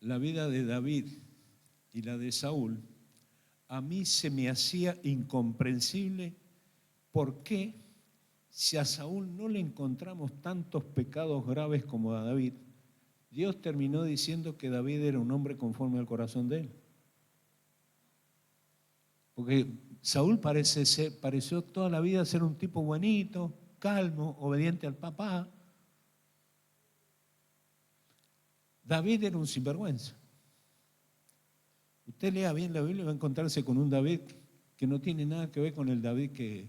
la vida de David y la de Saúl, a mí se me hacía incomprensible por qué, si a Saúl no le encontramos tantos pecados graves como a David, Dios terminó diciendo que David era un hombre conforme al corazón de él. Porque Saúl pareció toda la vida ser un tipo buenito, calmo, obediente al papá. David era un sinvergüenza. Usted lea bien la Biblia y va a encontrarse con un David que no tiene nada que ver con el David que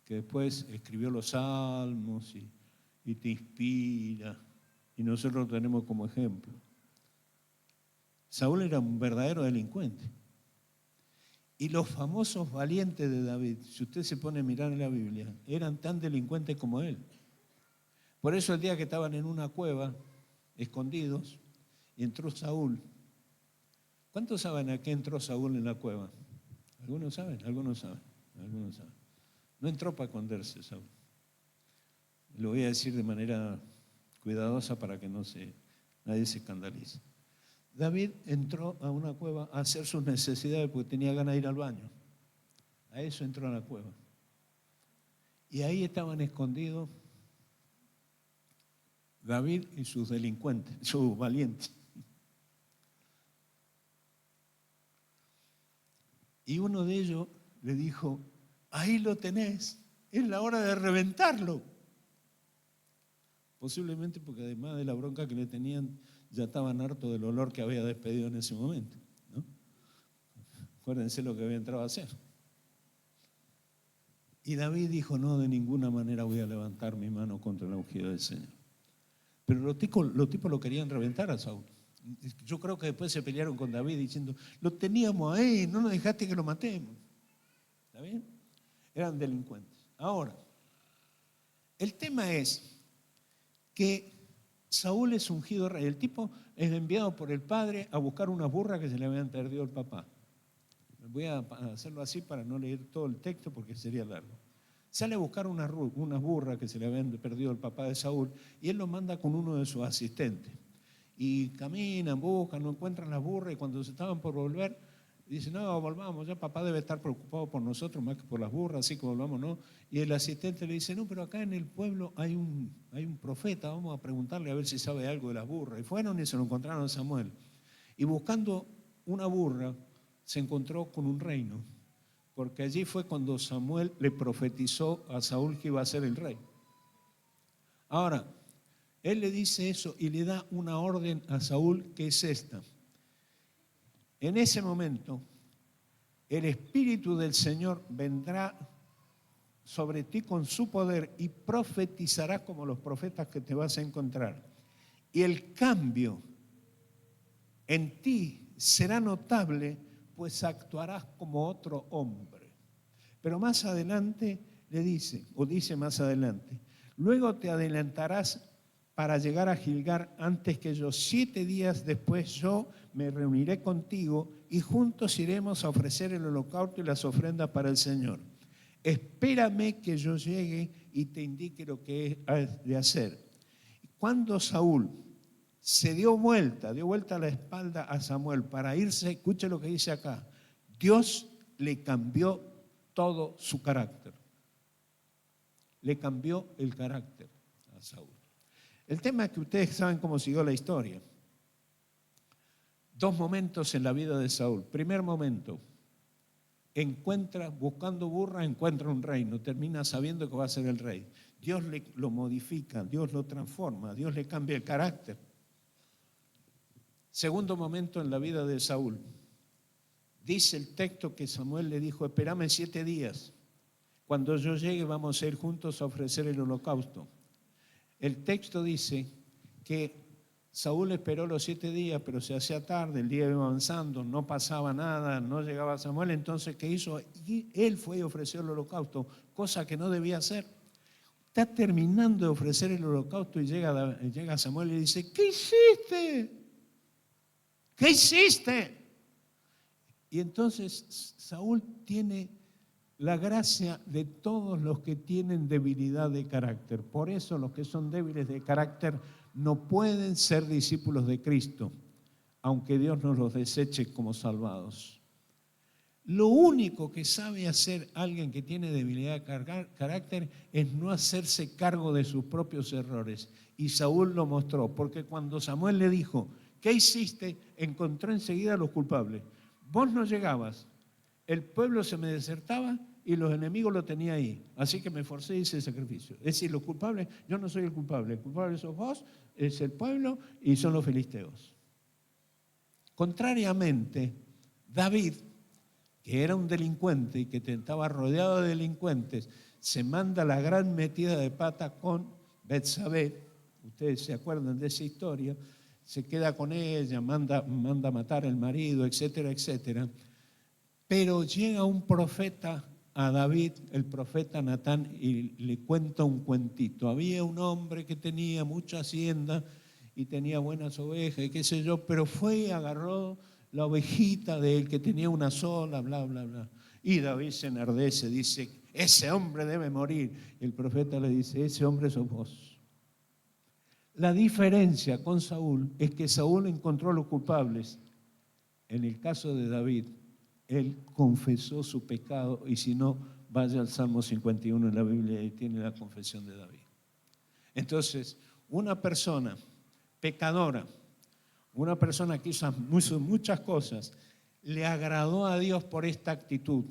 después escribió los salmos y te inspira, y nosotros lo tenemos como ejemplo. Saúl era un verdadero delincuente. Y los famosos valientes de David, si usted se pone a mirar en la Biblia, eran tan delincuentes como él. Por eso el día que estaban en una cueva, escondidos, y entró Saúl. ¿Cuántos saben a qué entró Saúl en la cueva? ¿Algunos saben? Algunos saben. Algunos saben. No entró para esconderse Saúl. Lo voy a decir de manera cuidadosa para que nadie se escandalice. David entró a una cueva a hacer sus necesidades porque tenía ganas de ir al baño. A eso entró a la cueva. Y ahí estaban escondidos David y sus delincuentes, sus valientes. Y uno de ellos le dijo, ahí lo tenés, es la hora de reventarlo. Posiblemente porque además de la bronca que le tenían, ya estaban hartos del olor que había despedido en ese momento, ¿no? Acuérdense lo que había entrado a hacer. Y David dijo, no, de ninguna manera voy a levantar mi mano contra el ungido del Señor. Pero los tipos lo querían reventar a Saúl. Yo creo que después se pelearon con David diciendo, lo teníamos ahí, no nos dejaste que lo matemos. ¿Está bien? Eran delincuentes. Ahora, el tema es que Saúl es ungido rey. El tipo es enviado por el padre a buscar unas burras que se le habían perdido al papá. Voy a hacerlo así para no leer todo el texto porque sería largo. Sale a buscar unas burras que se le habían perdido al papá de Saúl y él lo manda con uno de sus asistentes. Y caminan, buscan, no encuentran las burras y cuando se estaban por volver, dicen, no, volvamos, ya papá debe estar preocupado por nosotros más que por las burras, así que volvamos, ¿no? Y el asistente le dice, no, pero acá en el pueblo hay un profeta, vamos a preguntarle a ver si sabe algo de las burras. Y fueron y se lo encontraron a Samuel. Y buscando una burra, se encontró con un reino, porque allí fue cuando Samuel le profetizó a Saúl que iba a ser el rey. Ahora, él le dice eso y le da una orden a Saúl que es esta. En ese momento, el Espíritu del Señor vendrá sobre ti con su poder y profetizarás como los profetas que te vas a encontrar. Y el cambio en ti será notable, pues actuarás como otro hombre. Pero más adelante le dice, o dice más adelante, luego te adelantarás para llegar a Gilgal antes que yo. 7 días después yo me reuniré contigo y juntos iremos a ofrecer el holocausto y las ofrendas para el Señor. Espérame que yo llegue y te indique lo que has de hacer. Cuando Saúl se dio vuelta la espalda a Samuel para irse, escuche lo que dice acá, Dios le cambió todo su carácter. Le cambió el carácter a Saúl. El tema es que ustedes saben cómo siguió la historia. 2 momentos en la vida de Saúl. Primer momento, buscando burra, encuentra un reino, termina sabiendo que va a ser el rey. Dios lo modifica, Dios lo transforma, Dios le cambia el carácter. Segundo momento en la vida de Saúl. Dice el texto que Samuel le dijo, espérame 7 días. Cuando yo llegue vamos a ir juntos a ofrecer el holocausto. El texto dice que Saúl esperó los 7 días, pero se hacía tarde, el día iba avanzando, no pasaba nada, no llegaba Samuel. Entonces, ¿qué hizo? Y él fue y ofreció el holocausto, cosa que no debía hacer. Está terminando de ofrecer el holocausto y llega Samuel y dice, ¿qué hiciste? ¿Qué hiciste? Y entonces Saúl tiene la gracia de todos los que tienen debilidad de carácter. Por eso los que son débiles de carácter no pueden ser discípulos de Cristo, aunque Dios nos los deseche como salvados. Lo único que sabe hacer alguien que tiene debilidad de carácter es no hacerse cargo de sus propios errores. Y Saúl lo mostró, porque cuando Samuel le dijo, ¿qué hiciste? Encontró enseguida a los culpables. Vos no llegabas, el pueblo se me desertaba y los enemigos lo tenía ahí. Así que me forcé y hice el sacrificio. Es decir, los culpables, yo no soy el culpable sos vos, es el pueblo y son los filisteos. Contrariamente, David, que era un delincuente y que estaba rodeado de delincuentes, se manda la gran metida de pata con Betsabé. Ustedes se acuerdan de esa historia. Se queda con ella, manda a matar al marido, etcétera, etcétera. Pero llega un profeta a David, el profeta Natán, y le cuenta un cuentito. Había un hombre que tenía mucha hacienda y tenía buenas ovejas y qué sé yo, pero fue y agarró la ovejita de él que tenía una sola, bla, bla, bla. Y David se enardece, dice, ese hombre debe morir. Y el profeta le dice, ese hombre sos vos. La diferencia con Saúl es que Saúl encontró a los culpables. En el caso de David, él confesó su pecado, y si no, vaya al Salmo 51 en la Biblia y tiene la confesión de David. Entonces, una persona pecadora, una persona que hizo muchas cosas, le agradó a Dios por esta actitud.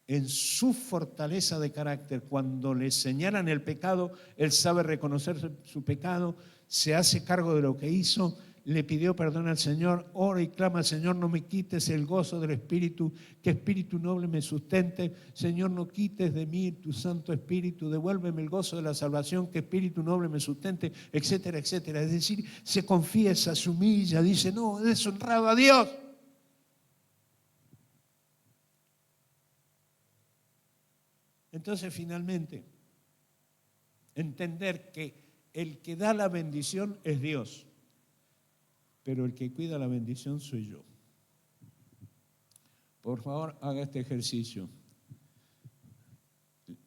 En su fortaleza de carácter, cuando le señalan el pecado, él sabe reconocer su pecado, se hace cargo de lo que hizo, le pidió perdón al Señor, ora y clama, Señor, no me quites el gozo del Espíritu, que Espíritu noble me sustente. Señor, no quites de mí tu Santo Espíritu, devuélveme el gozo de la salvación, que Espíritu noble me sustente, etcétera, etcétera. Es decir, se confiesa, se humilla, dice, no, he deshonrado a Dios. Entonces, finalmente, entender que el que da la bendición es Dios, pero el que cuida la bendición soy yo. Por favor, haga este ejercicio.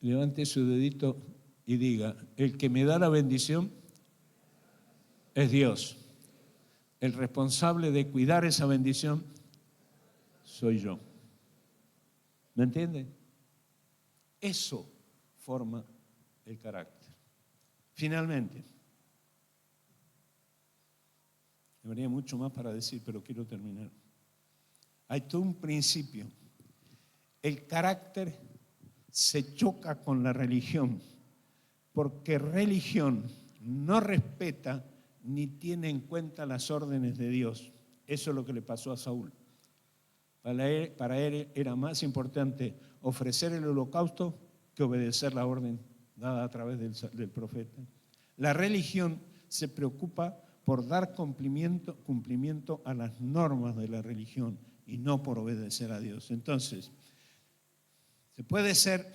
Levante su dedito y diga, el que me da la bendición es Dios. El responsable de cuidar esa bendición soy yo. ¿Me entienden? Eso forma el carácter. Finalmente, habría mucho más para decir, pero quiero terminar. Hay todo un principio. El carácter se choca con la religión, porque religión no respeta ni tiene en cuenta las órdenes de Dios. Eso es lo que le pasó a Saúl. Para él era más importante ofrecer el holocausto que obedecer la orden dada a través del profeta. La religión se preocupa por dar cumplimiento a las normas de la religión y no por obedecer a Dios. Entonces, se puede ser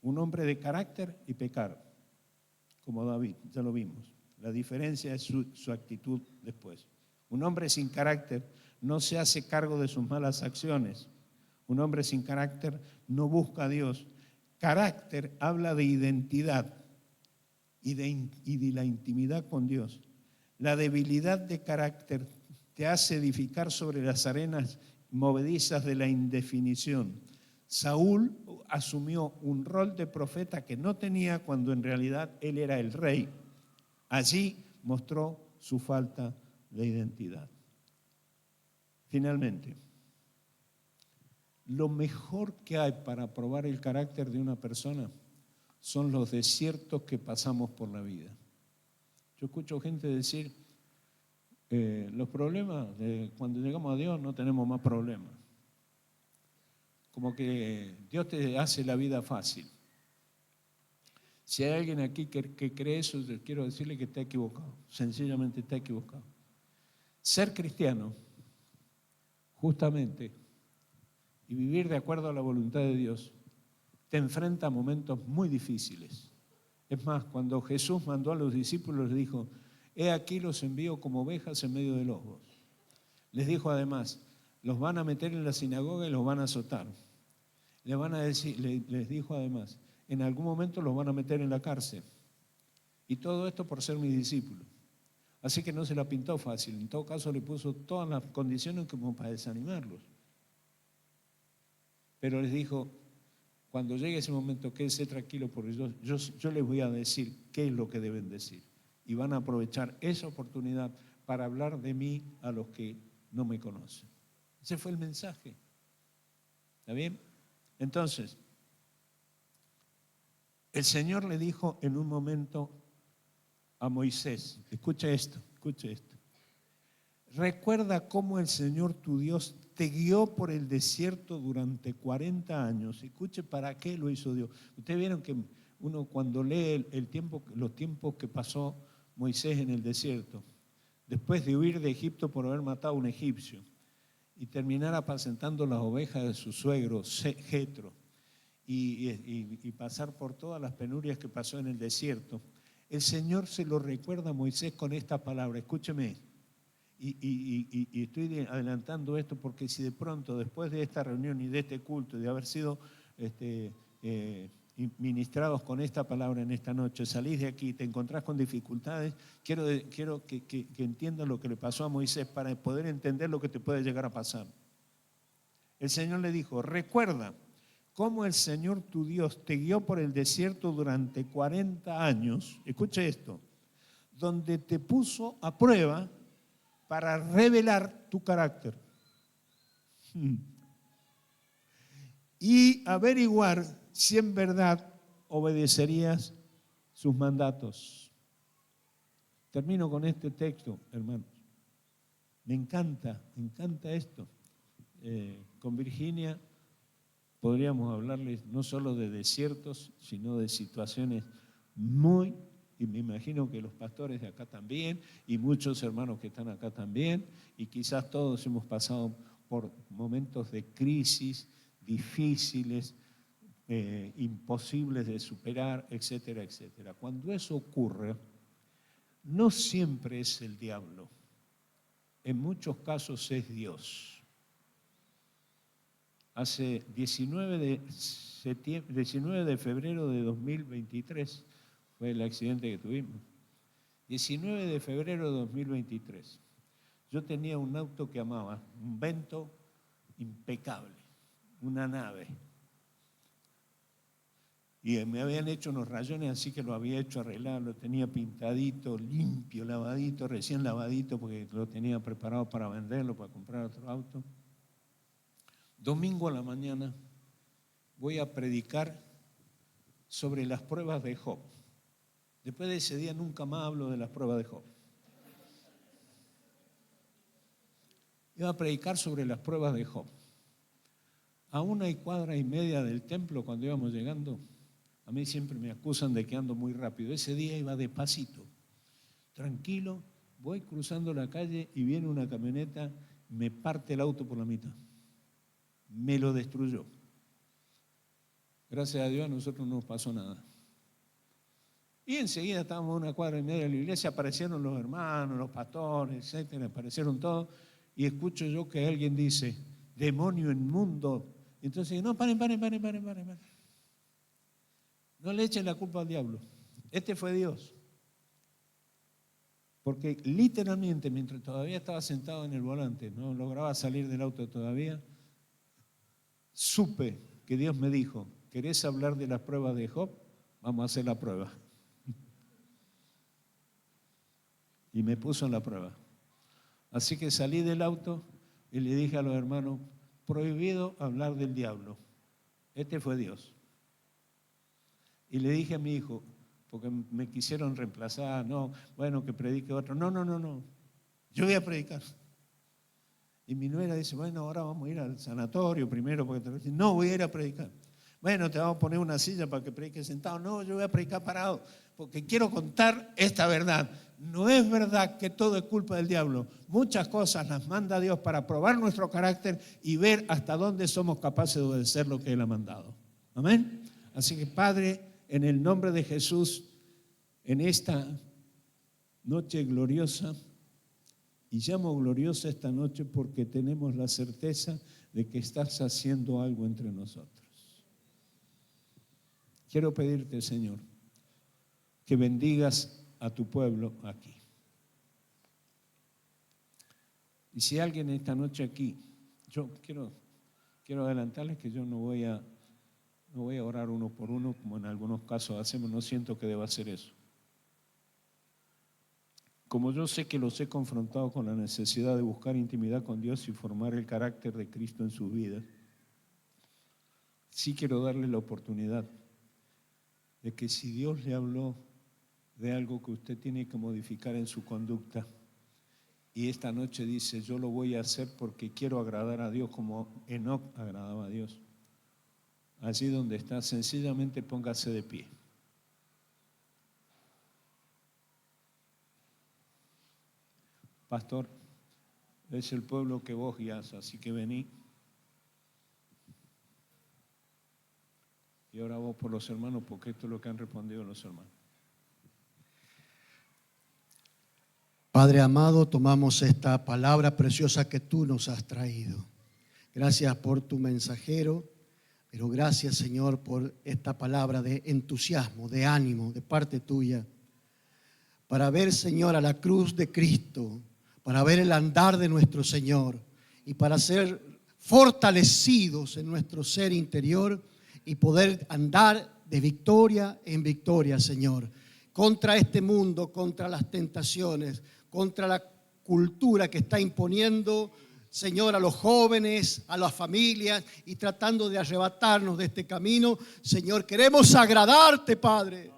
un hombre de carácter y pecar, como David, ya lo vimos. La diferencia es su actitud después. Un hombre sin carácter no se hace cargo de sus malas acciones. Un hombre sin carácter no busca a Dios. Carácter habla de identidad y de la intimidad con Dios. La debilidad de carácter te hace edificar sobre las arenas movedizas de la indefinición. Saúl asumió un rol de profeta que no tenía cuando en realidad él era el rey. Allí mostró su falta de identidad. Finalmente, lo mejor que hay para probar el carácter de una persona son los desiertos que pasamos por la vida. Yo escucho gente decir, los problemas, cuando llegamos a Dios no tenemos más problemas. Como que Dios te hace la vida fácil. Si hay alguien aquí que cree eso, quiero decirle que está equivocado, sencillamente está equivocado. Ser cristiano, justamente, y vivir de acuerdo a la voluntad de Dios, te enfrenta a momentos muy difíciles. Es más, cuando Jesús mandó a los discípulos, les dijo, he aquí los envío como ovejas en medio de lobos. Les dijo además, los van a meter en la sinagoga y los van a azotar. Les dijo además, en algún momento los van a meter en la cárcel. Y todo esto por ser mis discípulos. Así que no se la pintó fácil. En todo caso le puso todas las condiciones como para desanimarlos. Pero les dijo, cuando llegue ese momento, quédense tranquilos porque yo les voy a decir qué es lo que deben decir. Y van a aprovechar esa oportunidad para hablar de mí a los que no me conocen. Ese fue el mensaje. ¿Está bien? Entonces, el Señor le dijo en un momento a Moisés, escucha esto. Recuerda cómo el Señor tu Dios te guió por el desierto durante 40 años. Escuche para qué lo hizo Dios. Ustedes vieron que uno cuando lee los tiempos que pasó Moisés en el desierto, después de huir de Egipto por haber matado a un egipcio, y terminar apacentando las ovejas de su suegro, Jetro, y pasar por todas las penurias que pasó en el desierto, el Señor se lo recuerda a Moisés con esta palabra. Escúcheme, y estoy adelantando esto porque si de pronto, después de esta reunión y de este culto, de haber sido ministrados con esta palabra en esta noche, salís de aquí, te encontrás con dificultades, quiero que entiendas lo que le pasó a Moisés para poder entender lo que te puede llegar a pasar. El Señor le dijo, recuerda cómo el Señor tu Dios te guió por el desierto durante 40 años, escuche esto, donde te puso a prueba para revelar tu carácter y averiguar si en verdad obedecerías sus mandatos. Termino con este texto, hermanos. Me encanta esto. Con Virginia podríamos hablarles no solo de desiertos, sino de situaciones y me imagino que los pastores de acá también, y muchos hermanos que están acá también, y quizás todos hemos pasado por momentos de crisis difíciles, imposibles de superar, etcétera, etcétera. Cuando eso ocurre, no siempre es el diablo, en muchos casos es Dios. Hace 19 de febrero de 2023 fue el accidente que tuvimos. 19 de febrero de 2023. Yo tenía un auto que amaba, un Vento impecable, una nave. Y me habían hecho unos rayones, así que lo había hecho arreglar, lo tenía pintadito, limpio, lavadito, recién lavadito, porque lo tenía preparado para venderlo, para comprar otro auto. Domingo a la mañana voy a predicar sobre las pruebas de Job. Después de ese día nunca más hablo de las pruebas de Job. Iba a predicar sobre las pruebas de Job. A 1,5 cuadras del templo, cuando íbamos llegando, a mí siempre me acusan de que ando muy rápido. Ese día iba despacito, tranquilo, voy cruzando la calle y viene una camioneta, me parte el auto por la mitad. Me lo destruyó. Gracias a Dios a nosotros no nos pasó nada. Y enseguida estábamos a 1,5 cuadras de la iglesia, aparecieron los hermanos, los pastores, etcétera, aparecieron todos, y escucho yo que alguien dice, demonio inmundo. Entonces, no, paren. No le echen la culpa al diablo. Este fue Dios. Porque literalmente, mientras todavía estaba sentado en el volante, no lograba salir del auto todavía, supe que Dios me dijo, ¿querés hablar de las pruebas de Job? Vamos a hacer la prueba. Y me puso en la prueba. Así que salí del auto y le dije a los hermanos, prohibido hablar del diablo. Este fue Dios. Y le dije a mi hijo, porque me quisieron reemplazar, no, bueno, que predique otro. No. Yo voy a predicar. Y mi nuera dice, bueno, ahora vamos a ir al sanatorio primero, porque te dicen, no, voy a ir a predicar. Bueno, te vamos a poner una silla para que prediques sentado. No, yo voy a predicar parado, porque quiero contar esta verdad. No es verdad que todo es culpa del diablo. Muchas cosas las manda Dios para probar nuestro carácter y ver hasta dónde somos capaces de obedecer lo que Él ha mandado. Amén. Así que, Padre, en el nombre de Jesús, en esta noche gloriosa, y llamo gloriosa esta noche porque tenemos la certeza de que estás haciendo algo entre nosotros. Quiero pedirte, Señor, que bendigas a tu pueblo aquí. Y si alguien esta noche aquí, yo quiero adelantarles que yo no voy a orar uno por uno, como en algunos casos hacemos, no siento que deba hacer eso. Como yo sé que los he confrontado con la necesidad de buscar intimidad con Dios y formar el carácter de Cristo en sus vidas, sí quiero darle la oportunidad de que si Dios le habló de algo que usted tiene que modificar en su conducta, y esta noche dice, yo lo voy a hacer porque quiero agradar a Dios como Enoc agradaba a Dios. Allí donde está, sencillamente póngase de pie. Pastor, Es el pueblo que vos guías, así que vení. Y ahora vos por los hermanos, porque esto es lo que han respondido los hermanos. Padre amado, tomamos esta palabra preciosa que tú nos has traído. Gracias por tu mensajero, pero gracias, Señor, por esta palabra de entusiasmo, de ánimo, de parte tuya, para ver, Señor, a la cruz de Cristo, para ver el andar de nuestro Señor y para ser fortalecidos en nuestro ser interior y poder andar de victoria en victoria, Señor, contra este mundo, contra las tentaciones, contra la cultura que está imponiendo, Señor, a los jóvenes, a las familias y tratando de arrebatarnos de este camino. Señor, queremos agradarte, Padre.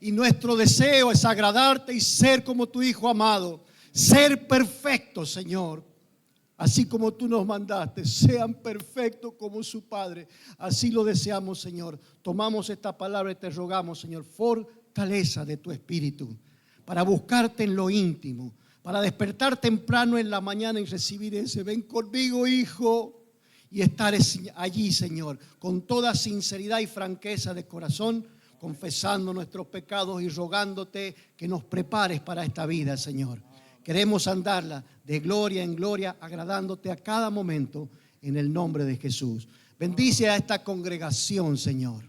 Y nuestro deseo es agradarte y ser como tu Hijo amado. Ser perfecto, Señor. Así como tú nos mandaste, sean perfectos como su Padre. Así lo deseamos, Señor. Tomamos esta palabra y te rogamos, Señor, fortaleza de tu espíritu para buscarte en lo íntimo, para despertar temprano en la mañana y recibir ese ven conmigo, hijo, y estar allí, Señor, con toda sinceridad y franqueza de corazón, confesando nuestros pecados y rogándote que nos prepares para esta vida, Señor. Queremos andarla de gloria en gloria, agradándote a cada momento en el nombre de Jesús. Bendice a esta congregación, Señor,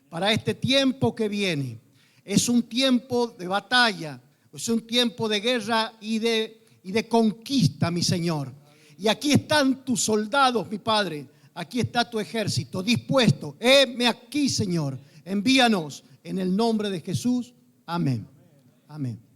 para este tiempo que viene. Es un tiempo de batalla, es un tiempo de guerra y de conquista, mi Señor. Y aquí están tus soldados, mi Padre. Aquí está tu ejército dispuesto. Heme aquí, Señor. Envíanos en el nombre de Jesús. Amén. Amén.